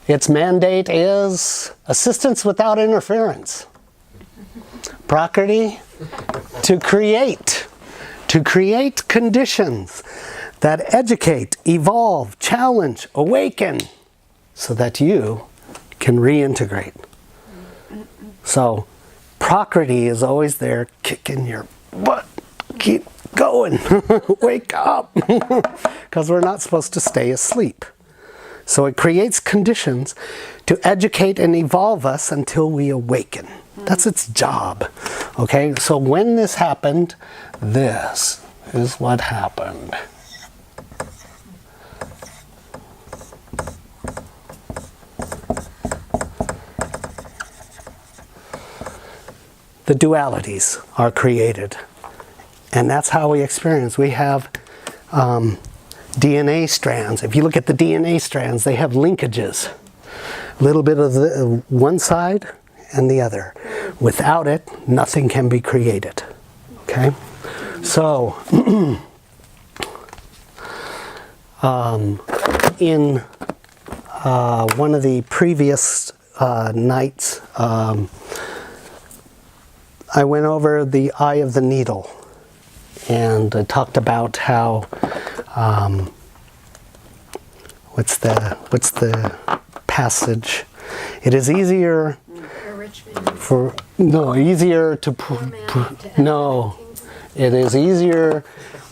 its mandate is assistance without interference. Prakriti, to create conditions that educate, evolve, challenge, awaken, so that you can reintegrate. So, Prakriti is always there kicking your butt. Keep going. Wake up. Because we're not supposed to stay asleep. So it creates conditions to educate and evolve us until we awaken. That's its job. Okay, so when this happened, this is what happened. The dualities are created. And that's how we experience. We have DNA strands. If you look at the DNA strands, they have linkages. A little bit of the one side and the other. Without it, nothing can be created. Okay? So, in one of the previous nights, I went over the eye of the needle, and I talked about how what's the passage? It is easier it is easier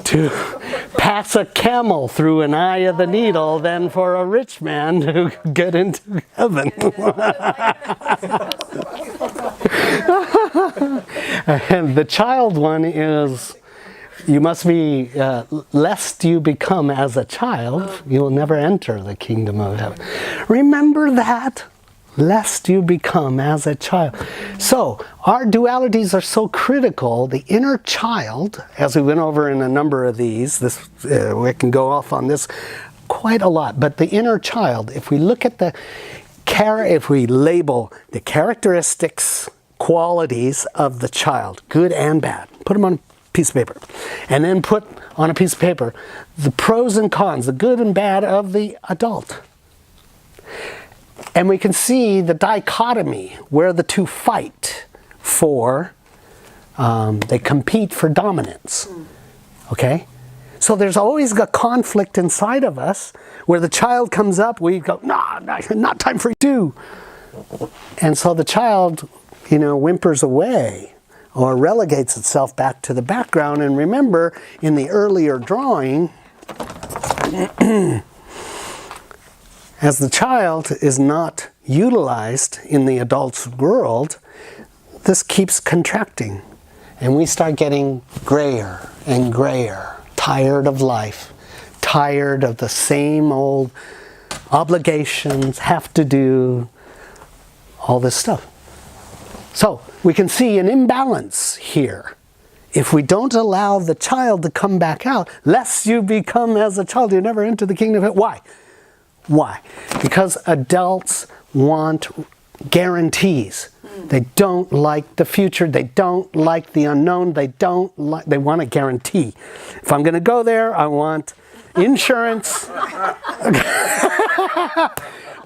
to pass a camel through an eye of the needle than for a rich man to get into heaven. And the child one is, you must be, lest you become as a child, you will never enter the kingdom of heaven. Remember that, lest you become as a child. So, our dualities are so critical. The inner child, as we went over in a number of these, we can go off on this quite a lot, but the inner child, if we look at if we label the characteristics, qualities of the child, good and bad, put them on a piece of paper, and then put on a piece of paper the pros and cons, the good and bad of the adult. And we can see the dichotomy where the two fight for, they compete for dominance. Okay? So there's always a conflict inside of us where the child comes up, we go, nah, not time for you. And so the child, whimpers away or relegates itself back to the background. And remember, in the earlier drawing, as the child is not utilized in the adult's world, this keeps contracting. And we start getting grayer and grayer, tired of life, tired of the same old obligations, have to do, all this stuff. So, we can see an imbalance here. If we don't allow the child to come back out, lest you become as a child, you never enter the kingdom of heaven. Why? Why? Because adults want guarantees. They don't like the future. They don't like the unknown. They want a guarantee. If I'm going to go there, I want insurance.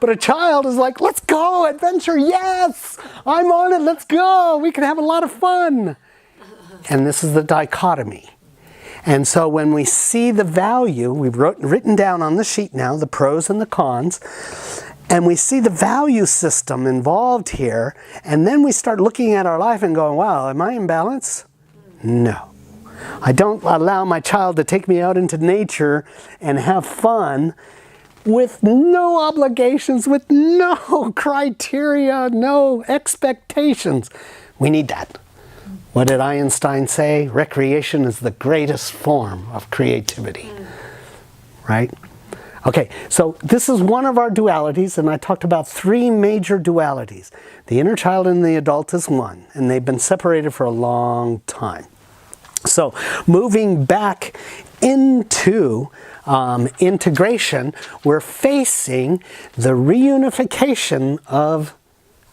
But a child is like, let's go, adventure, yes! I'm on it, let's go, we can have a lot of fun. And this is the dichotomy. And so when we see the value, we've written down on the sheet now, the pros and the cons, And we see the value system involved here, and then we start looking at our life and going, wow, am I in balance? No. I don't allow my child to take me out into nature and have fun with no obligations, with no criteria, no expectations. We need that. What did Einstein say? Recreation is the greatest form of creativity. Right? Okay, so this is one of our dualities, and I talked about 3 major dualities. The inner child and the adult is one, and they've been separated for a long time. So moving back into integration, we're facing the reunification of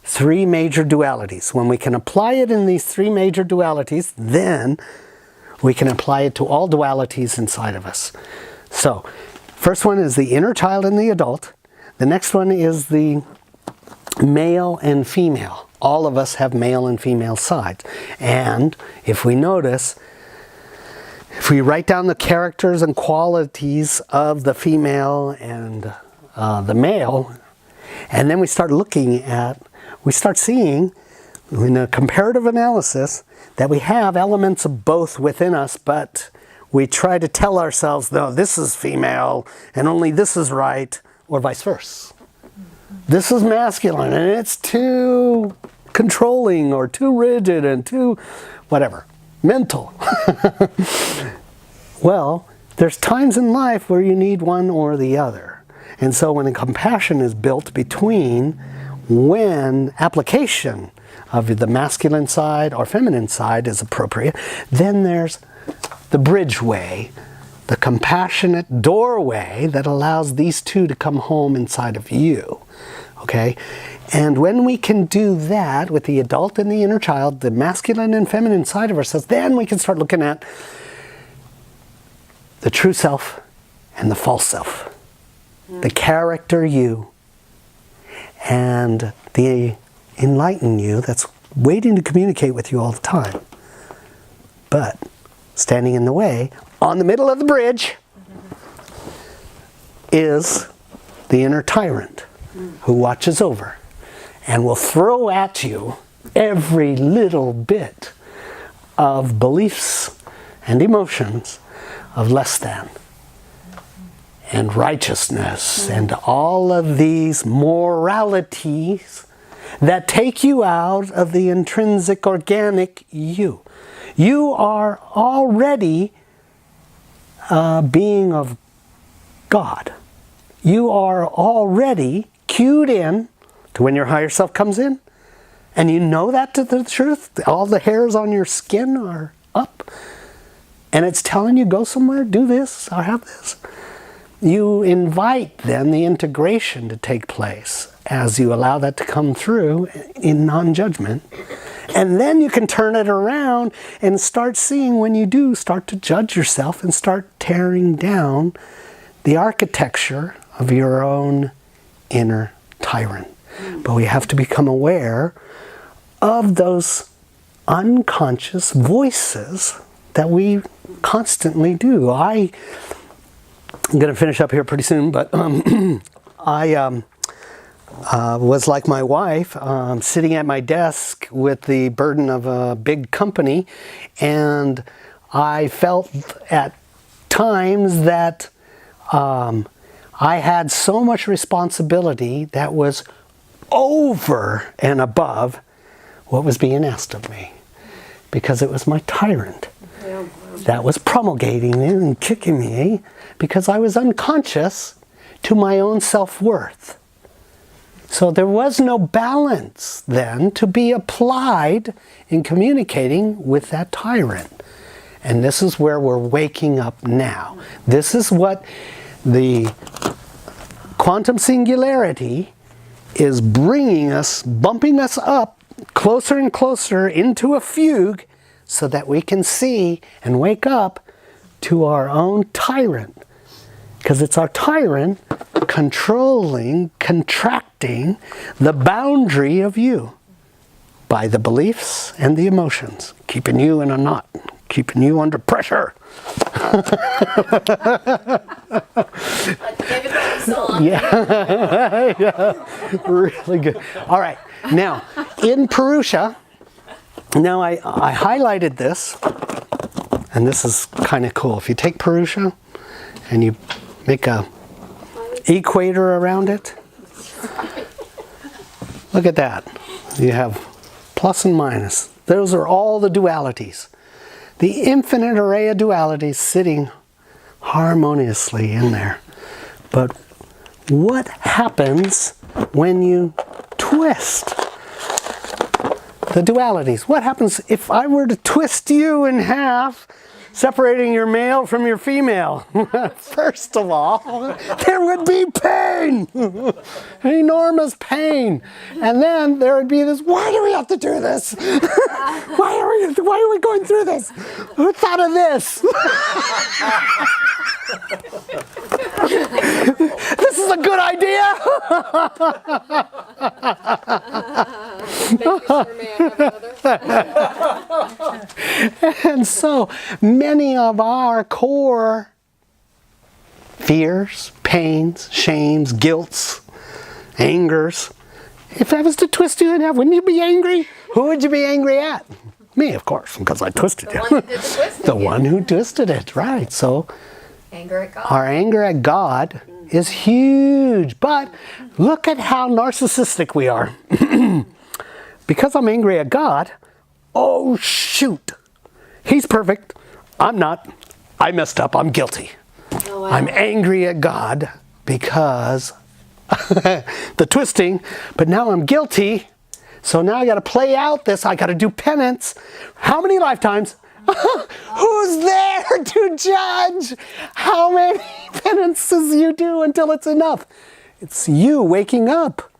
3 major dualities. When we can apply it in these 3 major dualities, then we can apply it to all dualities inside of us. So, first one is the inner child and the adult. The next one is the male and female. All of us have male and female sides. And if we notice, if we write down the characters and qualities of the female and the male, and then we start seeing in a comparative analysis that we have elements of both within us, but we try to tell ourselves, no, this is female and only this is right, or vice versa. This is masculine and it's too controlling or too rigid and too whatever, mental. Well, there's times in life where you need one or the other. And so when a compassion is built between when application of the masculine side or feminine side is appropriate, then there's the bridgeway, the compassionate doorway that allows these two to come home inside of you. Okay? And when we can do that with the adult and the inner child, the masculine and feminine side of ourselves, then we can start looking at the true self and the false self. The character you and the enlightened you that's waiting to communicate with you all the time. But standing in the way, on the middle of the bridge, is the inner tyrant who watches over and will throw at you every little bit of beliefs and emotions of less than and righteousness and all of these moralities that take you out of the intrinsic organic you. You are already a being of God. You are already cued in to when your higher self comes in, and you know that to the truth. All the hairs on your skin are up, and it's telling you, go somewhere, do this, or have this. You invite then the integration to take place as you allow that to come through in non-judgment. And then you can turn it around and start seeing when you do start to judge yourself and start tearing down the architecture of your own inner tyrant. But we have to become aware of those unconscious voices that we constantly do. I'm going to finish up here pretty soon, but I was like my wife, sitting at my desk with the burden of a big company, and I felt at times that I had so much responsibility that was over and above what was being asked of me, because it was my tyrant that was promulgating me and kicking me because I was unconscious to my own self-worth. So there was no balance then to be applied in communicating with that tyrant. And this is where we're waking up now. This is what the quantum singularity is bringing us, bumping us up closer and closer into a fugue so that we can see and wake up to our own tyrant. Because it's our tyrant controlling, contracting the boundary of you by the beliefs and the emotions, keeping you in a knot, keeping you under pressure. Like David song. Yeah. Yeah. Really good. All right. Now, in Purusha, now I highlighted this, and this is kind of cool. If you take Purusha and you make a equator around it, look at that. You have plus and minus. Those are all the dualities. The infinite array of dualities sitting harmoniously in there. But what happens when you twist the dualities? What happens if I were to twist you in half, separating your male from your female? First of all, there would be pain, enormous pain. And then there would be this, why do we have to do this? Why are we going through this? Who thought of this? This is a good idea. And so many of our core fears, pains, shames, guilts, angers, if I was to twist you in half, wouldn't you be angry? Who would you be angry at? Me, of course, because I twisted you. The one who did the twisting. The one who twisted it, right. So Anger at God. our anger at God is huge. But look at how narcissistic we are. Because I'm angry at God, oh shoot, He's perfect, I'm not, I messed up, I'm guilty. Oh, wow. I'm angry at God because the twisting, but now I'm guilty, so now I got to play out this, I got to do penance. How many lifetimes? Who's there to judge how many penances you do until it's enough? It's you waking up.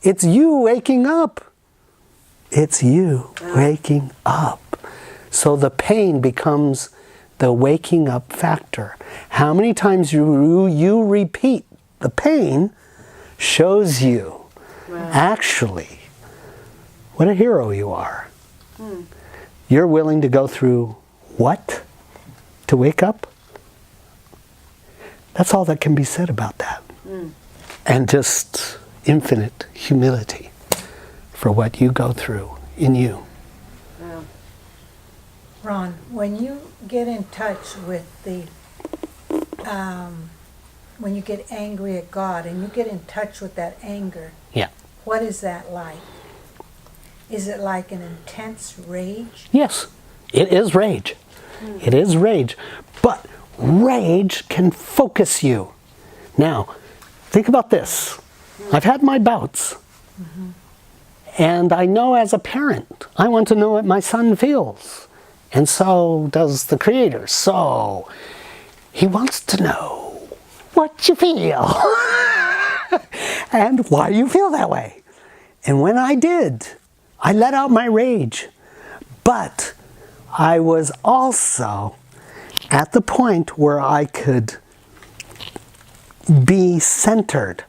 It's you waking up. It's you waking up. So the pain becomes the waking up factor. How many times you repeat the pain shows you actually what a hero you are. You're willing to go through what to wake up? That's all that can be said about that. And just infinite humility for what you go through in you. Ron, when you get in touch with the, when you get angry at God and you get in touch with that anger, Yeah. what is that like? Is it like an intense rage? Yes, it is rage. It is rage. But rage can focus you. Now, think about this. I've had my bouts. And I know as a parent, I want to know what my son feels. And so does the Creator. So He wants to know what you feel and why you feel that way. And when I did, I let out my rage. But I was also at the point where I could be centered,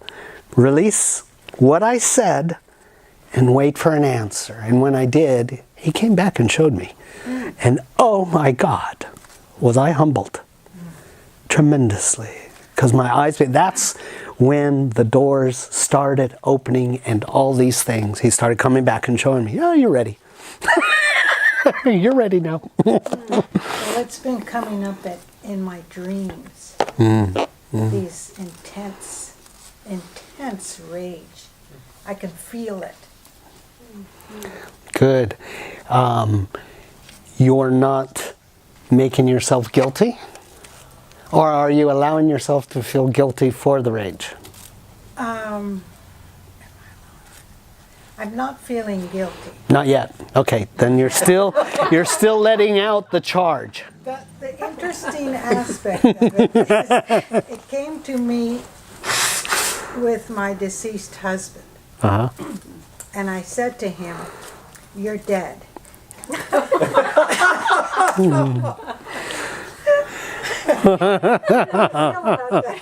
release what I said, and wait for an answer. And when I did, He came back and showed me. And oh my God, was I humbled tremendously. Because my eyes, that's when the doors started opening and all these things. He started coming back and showing me, oh, you're ready. You're ready now. Well, it's been coming up in my dreams. These intense rage. I can feel it. Good. You're not making yourself guilty? Or are you allowing yourself to feel guilty for the rage? I'm not feeling guilty. Not yet. Okay, then you're still letting out the charge. The interesting aspect of it is it came to me with my deceased husband. Uh-huh. And I said to him, "You're dead."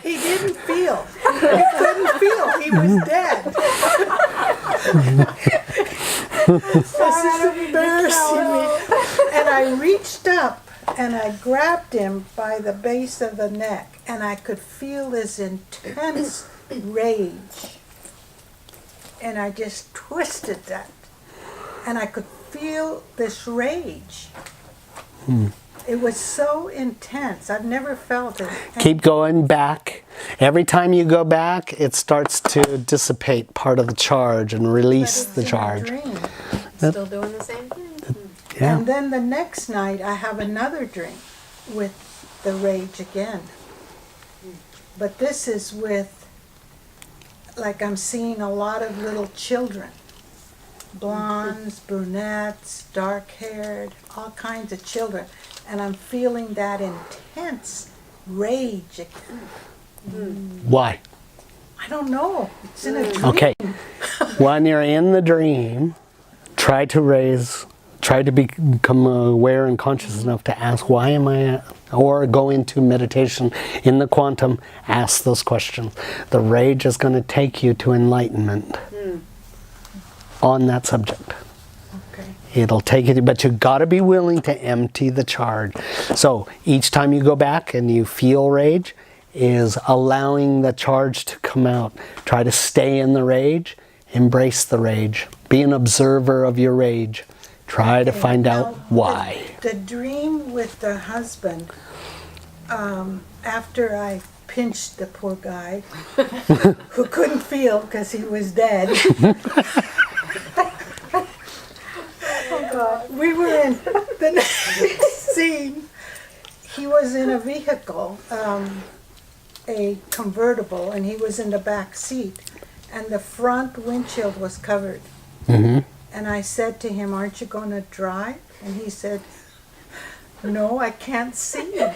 He didn't feel. He couldn't feel. He was dead. This is embarrassing me. And I reached up and I grabbed him by the base of the neck, and I could feel this intense rage. And I just twisted that. And I could feel this rage. It was so intense. I've never felt it. Keep going back. Every time you go back, it starts to dissipate part of the charge and release the charge. Still doing the same thing. Yeah. And then the next night, I have another dream with the rage again. But this is with, like I'm seeing a lot of little children. Blondes, brunettes, dark-haired, all kinds of children. And I'm feeling that intense rage again. Why? I don't know. It's in a dream. Okay. When you're in the dream, try to become aware and conscious enough to ask, why am I, or go into meditation in the quantum, ask those questions. The rage is going to take you to enlightenment on that subject. Okay. It'll take it, but you've got to be willing to empty the charge. So each time you go back and you feel rage, is allowing the charge to come out. Try to stay in the rage, embrace the rage, be an observer of your rage. Try to find out why. The dream with the husband, after I pinched the poor guy, who couldn't feel because he was dead. We were in the next scene. He was in a vehicle, a convertible, and he was in the back seat, and the front windshield was covered. And I said to him, "Aren't you going to drive?" And he said, "No, I can't see." And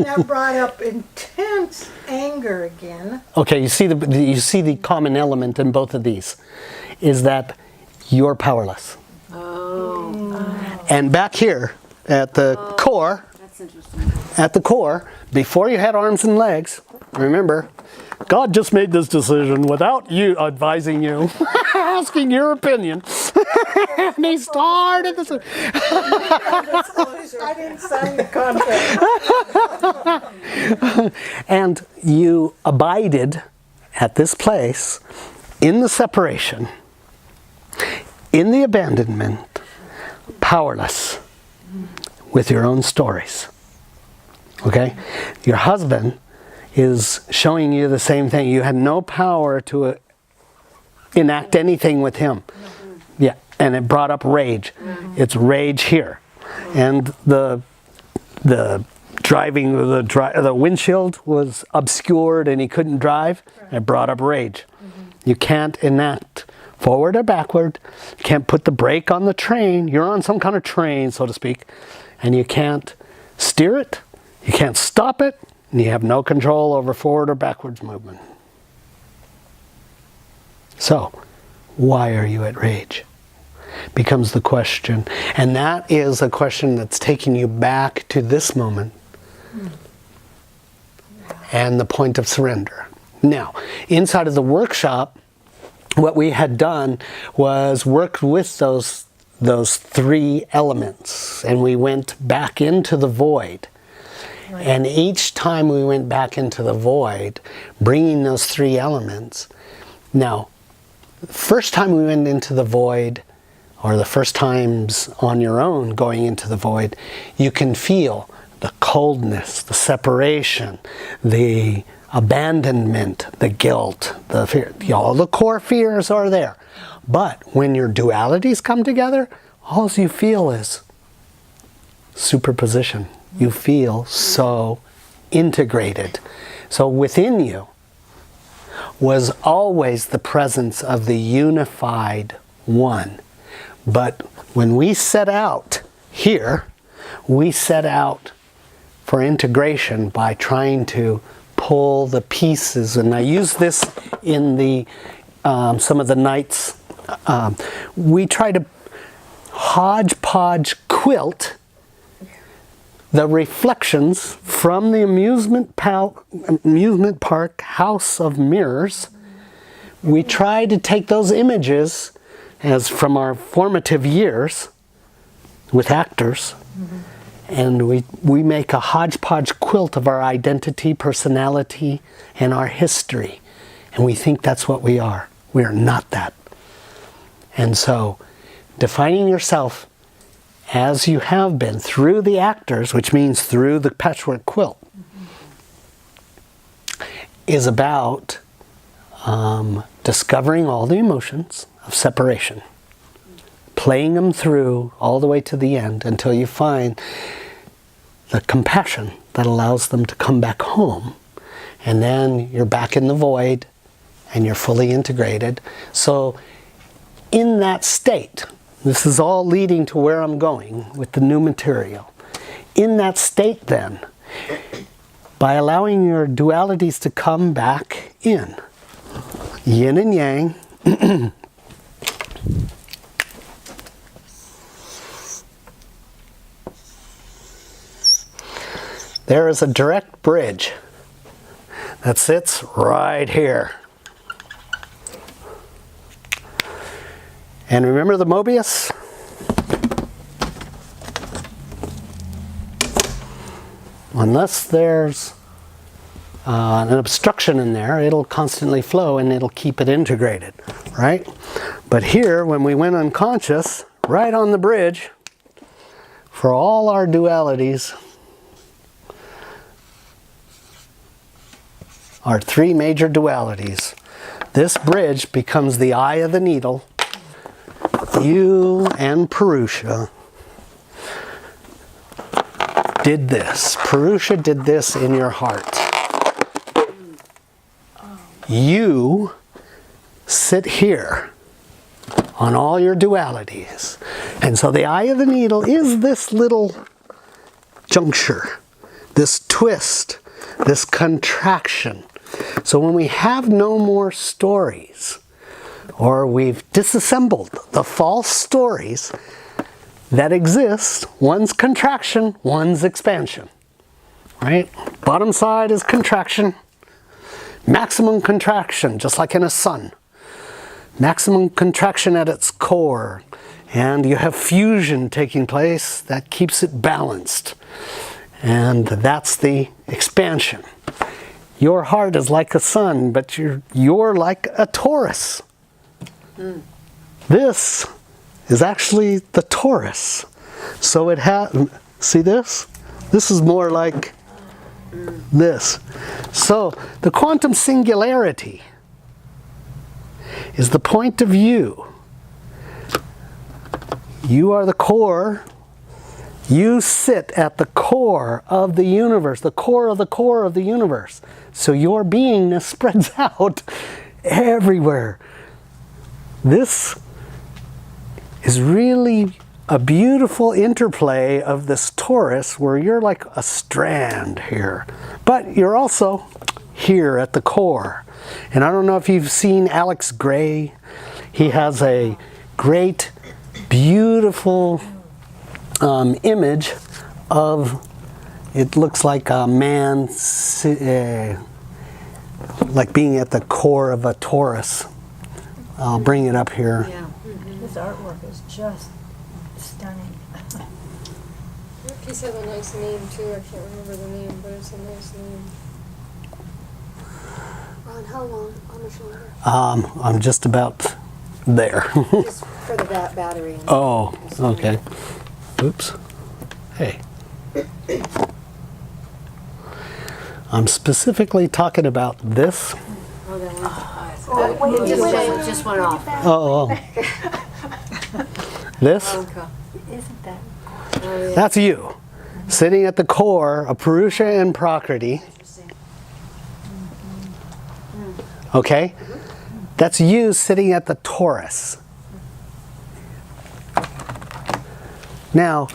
that brought up intense anger again. Okay, you see the common element in both of these is that you're powerless. And back here at the core, That's interesting. at the core, before you had arms and legs, remember, God just made this decision without you advising you, asking your opinion. And he started this. I didn't sign the contract. And you abided at this place in the separation, in the abandonment, powerless with your own stories. Okay? Your husband is showing you the same thing. You had no power to enact anything with him. Yeah, and it brought up rage. It's rage here. And the driving, the windshield was obscured and he couldn't drive. It brought up rage. You can't enact forward or backward. You can't put the brake on the train. You're on some kind of train, so to speak, and you can't steer it. You can't stop it. And you have no control over forward or backwards movement. So, why are you at rage? Becomes the question. And that is a question that's taking you back to this moment and the point of surrender. Now, inside of the workshop, what we had done was worked with those three elements, and we went back into the void. And each time we went back into the void, bringing those three elements. Now, the first time we went into the void, or the first times on your own going into the void, you can feel the coldness, the separation, the abandonment, the guilt, the fear. All the core fears are there. But when your dualities come together, all you feel is superposition. You feel so integrated. So within you was always the presence of the unified one. But when we set out here, we set out for integration by trying to pull the pieces. And I use this in the some of the nights. We try to hodgepodge quilt the reflections from the amusement park house of mirrors. We try to take those images as from our formative years with actors And we make a hodgepodge quilt of our identity, personality, and our history. And we think that's what we are. We are not that. And so, defining yourself as you have been through the actors, which means through the patchwork quilt, is about discovering all the emotions of separation, playing them through all the way to the end until you find the compassion that allows them to come back home. And then you're back in the void and you're fully integrated. So in that state, this is all leading to where I'm going with the new material. In that state then, by allowing your dualities to come back in, yin and yang, there is a direct bridge that sits right here. And remember the Möbius? Unless there's an obstruction in there, it'll constantly flow and it'll keep it integrated, right? But here, when we went unconscious, right on the bridge, for all our dualities, our three major dualities, this bridge becomes the eye of the needle. You and Purusha did this. Purusha did this in your heart. You sit here on all your dualities. And so the eye of the needle is this little juncture, this twist, this contraction. So when we have no more stories, or we've disassembled the false stories that exist, one's contraction, one's expansion, right? Bottom side is contraction, maximum contraction, just like in a sun. Maximum contraction at its core, and you have fusion taking place that keeps it balanced. And that's the expansion. Your heart is like a sun, but you're like a Taurus. This is actually the Taurus. So it has, see this? This is more like this. So the quantum singularity is the point of view. You are the core. You sit at the core of the universe, the core of the core of the universe. So your beingness spreads out everywhere. This is really a beautiful interplay of this Taurus where you're like a strand here, but you're also here at the core. And I don't know if you've seen Alex Gray. He has a great, beautiful image of, it looks like a man like being at the core of a Taurus. I'll bring it up here. Yeah. His artwork is just stunning. He's has a nice name too. I can't remember the name, but it's a nice name. Ron, how long on the shoulder? I'm just about there. Just for the battery. And Oh, okay. Oops. Hey. I'm specifically talking about this. Oh, that one. Wait, It just went off. Oh. This? Okay. isn't that? Oh, yeah. That's you. Sitting at the core of Purusha and Prakriti. Okay? That's you sitting at the Taurus. Now,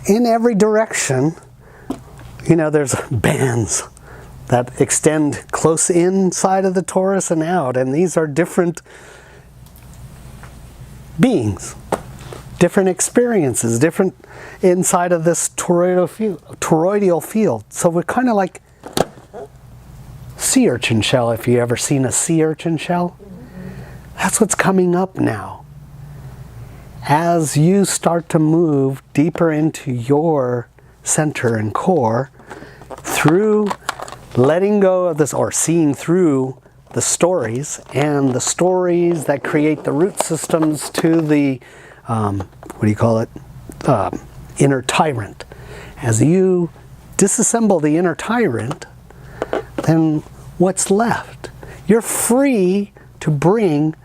in every direction, you know, there's bands that extend close inside of the Taurus and out, and these are different beings, different experiences, different inside of this toroidal field. So we're kind of like sea urchin shell, if you ever seen a sea urchin shell. That's what's coming up now. as you start to move deeper into your center and core, through letting go of this, or seeing through the stories, and the stories that create the root systems to the, what do you call it, inner tyrant. As you disassemble the inner tyrant, then what's left? You're free to bring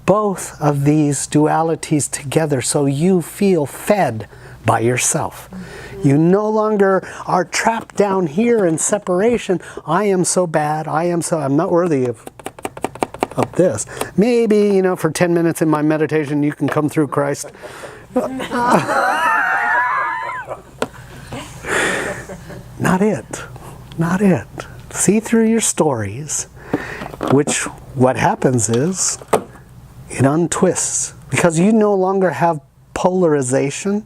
both of these dualities together so you feel fed by yourself. You no longer are trapped down here in separation. I am so bad. I'm not worthy of this. Maybe, for 10 minutes in my meditation, you can come through Christ. Not it. Not it. See through your stories, which what happens is it untwists. Because you no longer have polarization,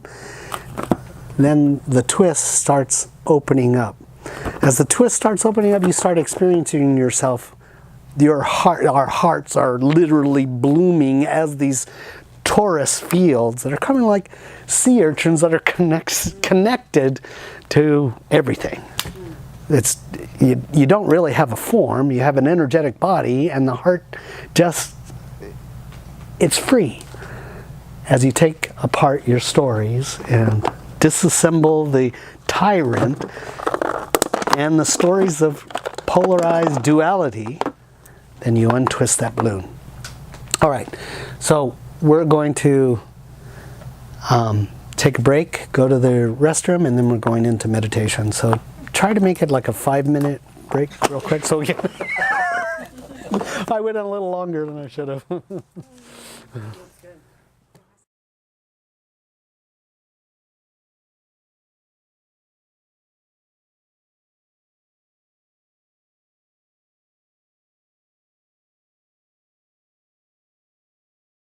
then the twist starts opening up. As the twist starts opening up, you start experiencing yourself. Our hearts are literally blooming as these torus fields that are coming like sea urchins that are connected to everything. It's you don't really have a form, you have an energetic body, and the heart it's free. As you take apart your stories and disassemble the tyrant and the stories of polarized duality, then you untwist that balloon. All right, so we're going to take a break, go to the restroom, and then we're going into meditation. So try to make it like a 5-minute break real quick. So I went on a little longer than I should have.